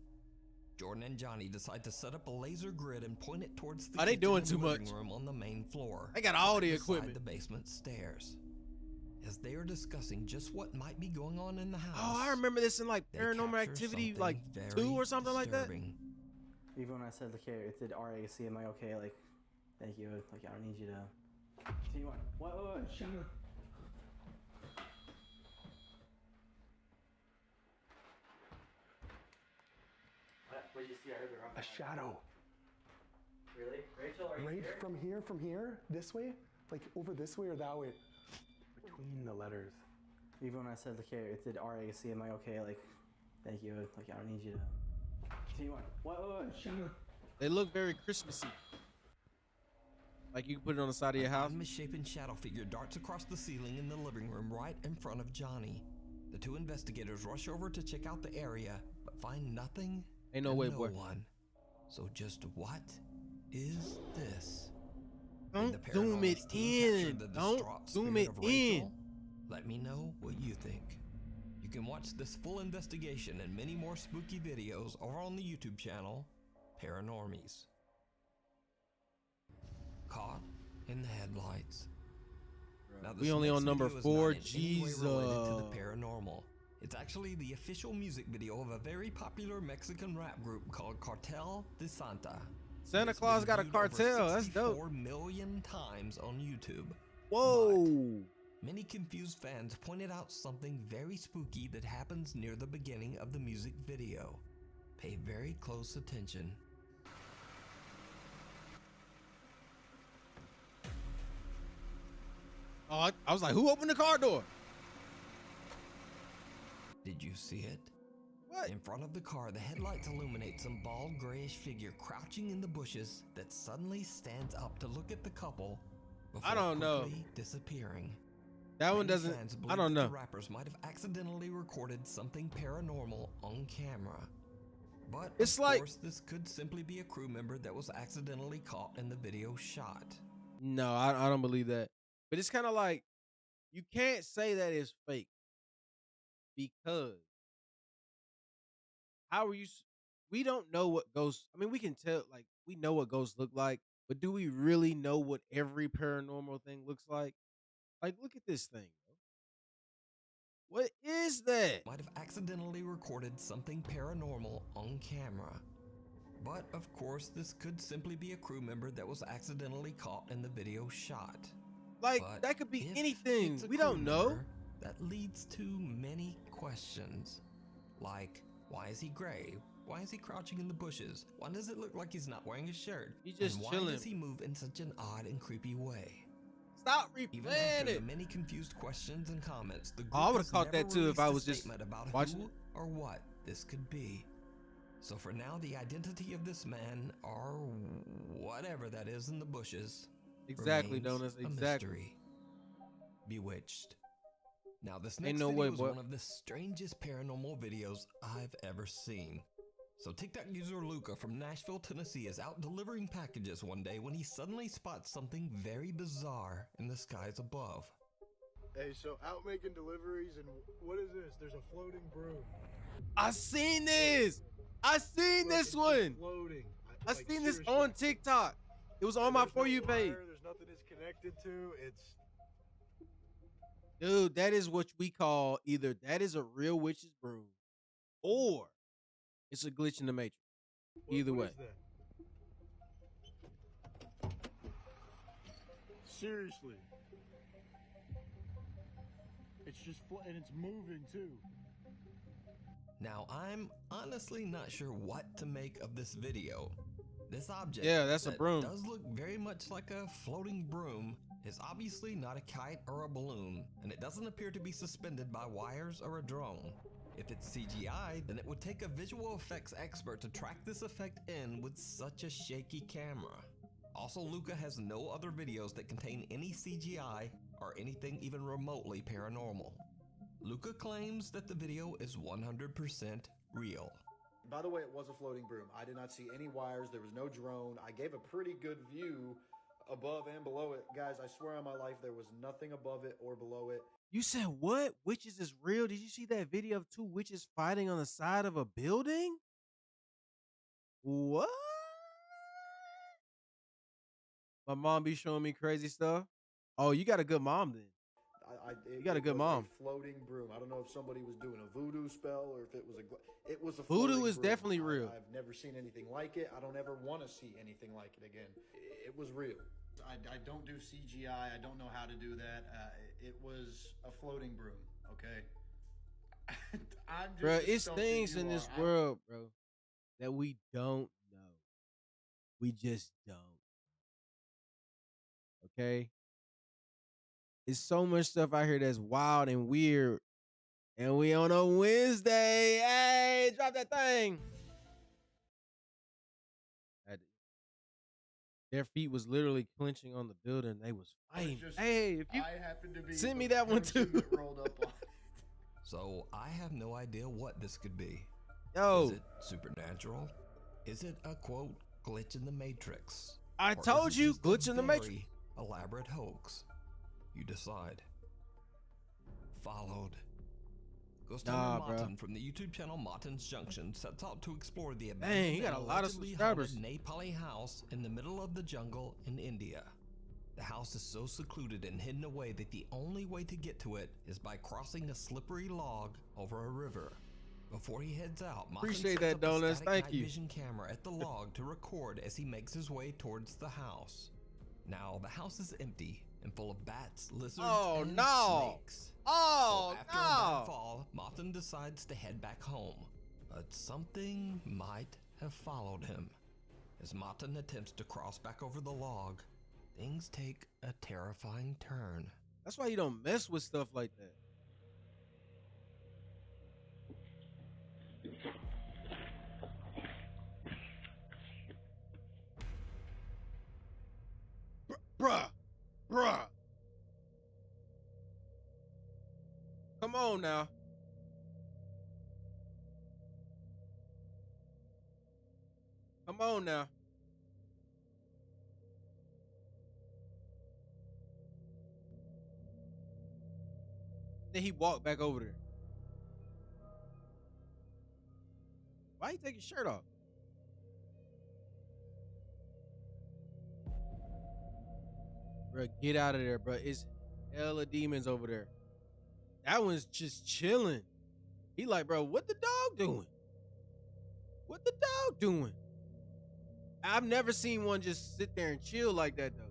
Jordan and Johnny decide to set up a laser grid and point it towards the Are they kitchen doing and too living much? room on the main floor. They got all right the beside equipment. the basement stairs. As they are discussing just what might be going on in the house. Oh, I remember this in like they Paranormal capture Activity, something like very 2 or something like that. disturbing. Even when I said, like, hey, it did RAC, am I okay? Like, thank you. Like, I don't need you to continue on. What? Shut up. What did you see? I heard the wrong. A shadow. Really? Rachel, are you Right here? from here, this way? Like over this way or that way? Between the letters. Even when I said, like, hey, it did RAC, am I okay? Like, thank you. Like, I don't need you to continue on. What? Shut up. They look very Christmassy. Like you can put it on the side of your house. A misshapen shadow figure darts across the ceiling in the living room right in front of Johnny. The two investigators rush over to check out the area, but find nothing. Ain't no and way, no boy. one. So just what is this? Don't Did the zoom paranormal it team capture in. the Don't distraught zoom spirit it of in. Rachel? Let me know what you think. You can watch this full investigation and many more spooky videos over on the YouTube channel, Paranormies. Caught in the headlights. Now, We this only next on number video is 4. not in any way related to the Jesus. paranormal. It's actually the official music video of a very popular Mexican rap group called Cartel de Santa. Santa It's Claus been got a viewed over cartel. That's dope. 64 million times on YouTube. Whoa. Many confused fans pointed out something very spooky that happens near the beginning of the music video. Pay very close attention. Oh, I was like, who opened the car door? Did you see it? What? In front of the car, the headlights illuminate some bald grayish figure crouching in the bushes that suddenly stands up to look at the couple before I don't know. quickly disappearing. That one Many doesn't. fans I believe don't that know. The rappers might have accidentally recorded something paranormal on camera. But It's of like- course, this could simply be a crew member that was accidentally caught in the video shot. No, I don't believe that. But it's kind of like you can't say that it's fake because how are you? We don't know what ghosts. I mean, we can tell. Like we know what ghosts look like, but do we really know what every paranormal thing looks like? Like, look at this thing. Bro. What is that? Might have accidentally recorded something paranormal on camera. But of course, this could simply be a crew member that was accidentally caught in the video shot. Like But that could be if anything. it's a We crew don't know. member, that leads to many questions. Like, why is he gray? Why is he crouching in the bushes? Why does it look like he's not wearing a shirt? He's just and why chilling. does he move in such an odd and creepy way? Stop Even replaying after it. the many confused questions and comments, the group Oh, I would've has caught never that too if I released a was just statement about watching who it. or what this could be. So for now, the identity of this man, or whatever that is in the bushes, Exactly, remains Donuts. a Exactly. mystery. Bewitched. Now, this Ain't next no video way, is boy. one of the strangest paranormal videos I've ever seen. So TikTok user Luca from Nashville, Tennessee is out delivering packages one day when he suddenly spots something very bizarre in the skies above. Hey, so out making deliveries, and what is this? There's a floating broom. I seen this. I seen this one. Floating. I seen this on TikTok. It was on my For You page. There's nothing it's connected to. It's Dude, that is what we call either that is a real witch's broom or it's a glitch in the matrix. Either way. What is that? Seriously. It's just and it's moving too. Now, I'm honestly not sure what to make of this video. This object, Yeah, that's a that broom. does look very much like a floating broom, is obviously not a kite or a balloon, and it doesn't appear to be suspended by wires or a drone. If it's CGI, then it would take a visual effects expert to track this effect in with such a shaky camera. Also, Luca has no other videos that contain any CGI or anything even remotely paranormal. Luca claims that the video is 100% real. By the way, it was a floating broom. I did not see any wires. There was no drone. I gave a pretty good view above and below it. Guys, I swear on my life, there was nothing above it or below it. You said what? Witches is real? Did you see that video of 2 witches fighting on the side of a building? What? My mom be showing me crazy stuff. Oh, you got a good mom then. You got a good mom. A floating broom. I don't know if somebody was doing a voodoo spell or if it was a. It was a. Voodoo is broom. definitely real. I've never seen anything like it. I don't ever want to see anything like it again. It was real. I don't do CGI. I don't know how to do that. It was a floating broom. Okay. I'm just Bro, it's things in this world, bro, that we don't know. We just don't. Okay. It's so much stuff out here that's wild and weird. And we on a Wednesday. Hey, drop that thing. Their feet was literally clenching on the building. They was fighting. Hey, if you send me that one too. So I have no idea what this could be. Yo. Is it supernatural? Is it a quote glitch in the Matrix? I told you, glitch in the Matrix. Elaborate hoax. You decide. Followed. Ghost Hunter Martin from the YouTube channel Martin's Junction sets out to explore the abandoned he got a lot of subscribers. Nepali house in the middle of the jungle in India. The house is so secluded and hidden away that the only way to get to it is by crossing a slippery log over a river. Before he heads out, Martin appreciate sets that, up a Donuts. static Thank night you. vision camera at the log to record as he makes his way towards the house. Now, the house is empty and full of bats, lizards, and snakes. Oh, so after a bad fall, Martin decides to head back home. But something might have followed him. As Martin attempts to cross back over the log, things take a terrifying turn. That's why you don't mess with stuff like that. Bruh. Come on now. Come on now. Then he walked back over there. Why you take your shirt off? Bro, get out of there, bro. It's hella demons over there. That one's just chilling. He like, bro, what the dog doing? What the dog doing? I've never seen one just sit there and chill like that, though.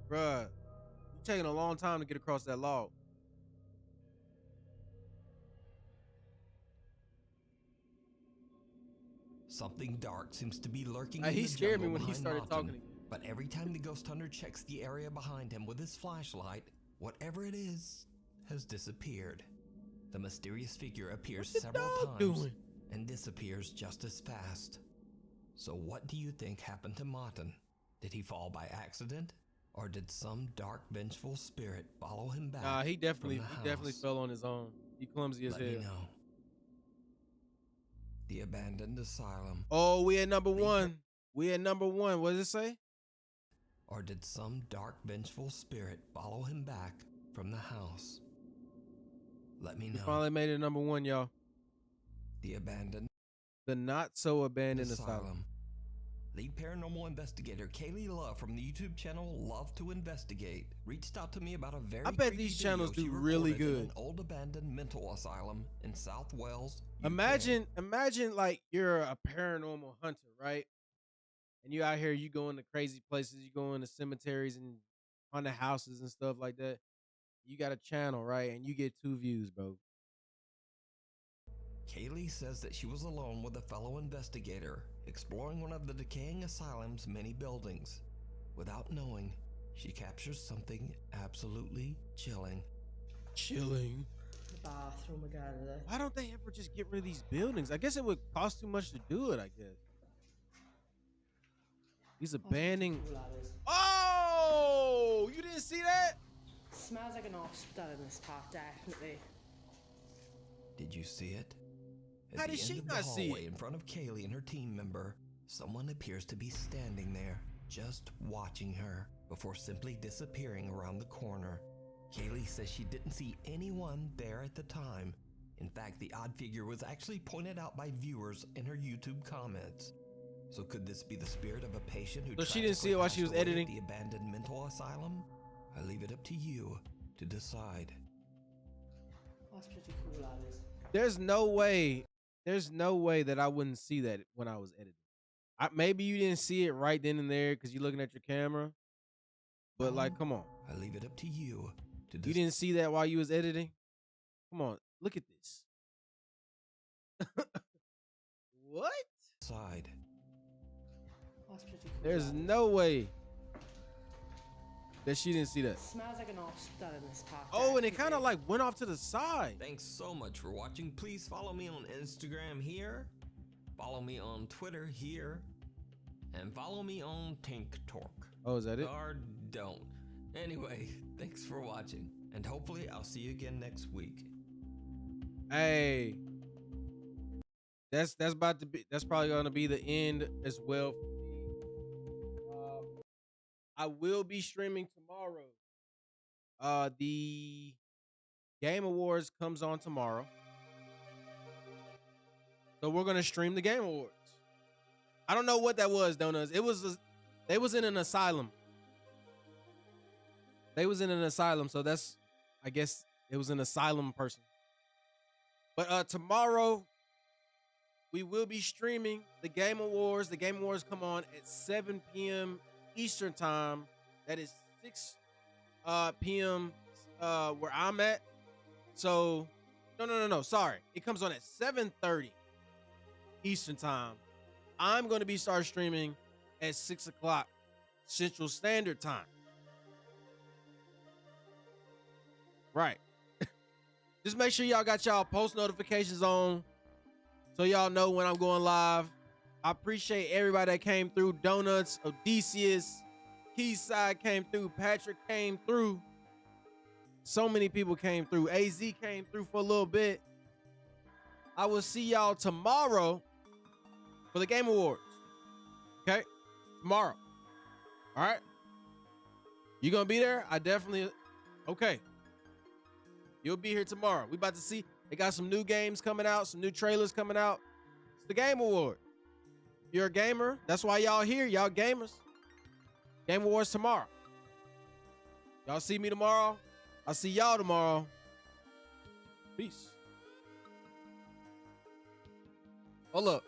Bruh, you taking a long time to get across that log. Something dark seems to be lurking He in the scared me jungle when he behind started Martin. talking again. But every time the ghost hunter checks the area behind him with his flashlight, whatever it is has disappeared. The mysterious figure appears several times and disappears just as fast. So what do you think happened to Martin? Did he fall by accident? Or did some dark, vengeful spirit follow him back? He definitely from the house? fell on his own. He clumsy as Let hell. me know. The abandoned asylum. Oh, we at number one. We at number one. What does it say? Or did some dark, vengeful spirit follow him back from the house? Let me We know. finally made it number one, y'all. The abandoned. The not so abandoned asylum. Lead paranormal investigator Kaylee Love from the YouTube channel Love to Investigate reached out to me about a very I bet creepy these video channels she do really recorded in good. an old abandoned mental asylum in South Wales. Imagine like you're a paranormal hunter, right? And you out here, you go into crazy places, you go into cemeteries and haunted houses and stuff like that. You got a channel, right? And you get 2 views, bro. Kaylee says that she was alone with a fellow investigator exploring one of the decaying asylum's many buildings. Without knowing, she captures something absolutely chilling. Chilling? Bathroom again. Why don't they ever just get rid of these buildings? I guess it would cost too much to do it, I guess. He's abandoning. Oh, you didn't see that? Smells like an hospital in this part, definitely. Did you see it? At How the did she end of the not see hallway it? in front of Kaylee and her team member, someone appears to be standing there, just watching her, before simply disappearing around the corner. Kaylee says she didn't see anyone there at the time. In fact, the odd figure was actually pointed out by viewers in her YouTube comments. So could this be the spirit of a patient who So she didn't see it tragically while she was passed away at editing? the abandoned mental asylum? I leave it up to you to decide. That's pretty cool, that is. There's no way that I wouldn't see that when I was editing. Maybe you didn't see it right then and there because you're looking at your camera. But like, come on. I leave it up to you to You didn't see that while you was editing? Come on, look at this. What? decide. That's pretty cool. There's no way that she didn't see that. Smells like an hospital in this part. Oh, and it kind of like went off to the side. Thanks so much for watching. Please follow me on Instagram here, follow me on Twitter here, and follow me on TikTok. Oh, is that it? Or don't. Anyway, thanks for watching, and hopefully I'll see you again next week. Hey, that's probably gonna be the end as well for me. I will be streaming tomorrow. The Game Awards comes on tomorrow, so we're gonna stream the Game Awards. I don't know what that was, Donuts. They was in an asylum. They was in an asylum, so that's, I guess it was an asylum person. But tomorrow we will be streaming the Game Awards. The Game Awards come on at 7 p.m. Eastern time. That is 6 p.m. Where I'm at. So no. Sorry, it comes on at 7:30 Eastern time. I'm going to be start streaming at 6 o'clock Central Standard Time. Right. Just make sure y'all got y'all post notifications on so y'all know when I'm going live. I appreciate everybody that came through. Donuts, Odysseus, Keyside came through, Patrick came through. So many people came through. AZ came through for a little bit. I will see y'all tomorrow for the Game Awards. Okay? Tomorrow. All right? You gonna be there? I definitely. Okay. You'll be here tomorrow. We about to see. They got some new games coming out, some new trailers coming out. It's the Game Award. You're a gamer. That's why y'all here. Y'all gamers. Game Awards tomorrow. Y'all see me tomorrow. I'll see y'all tomorrow. Peace. Hold up.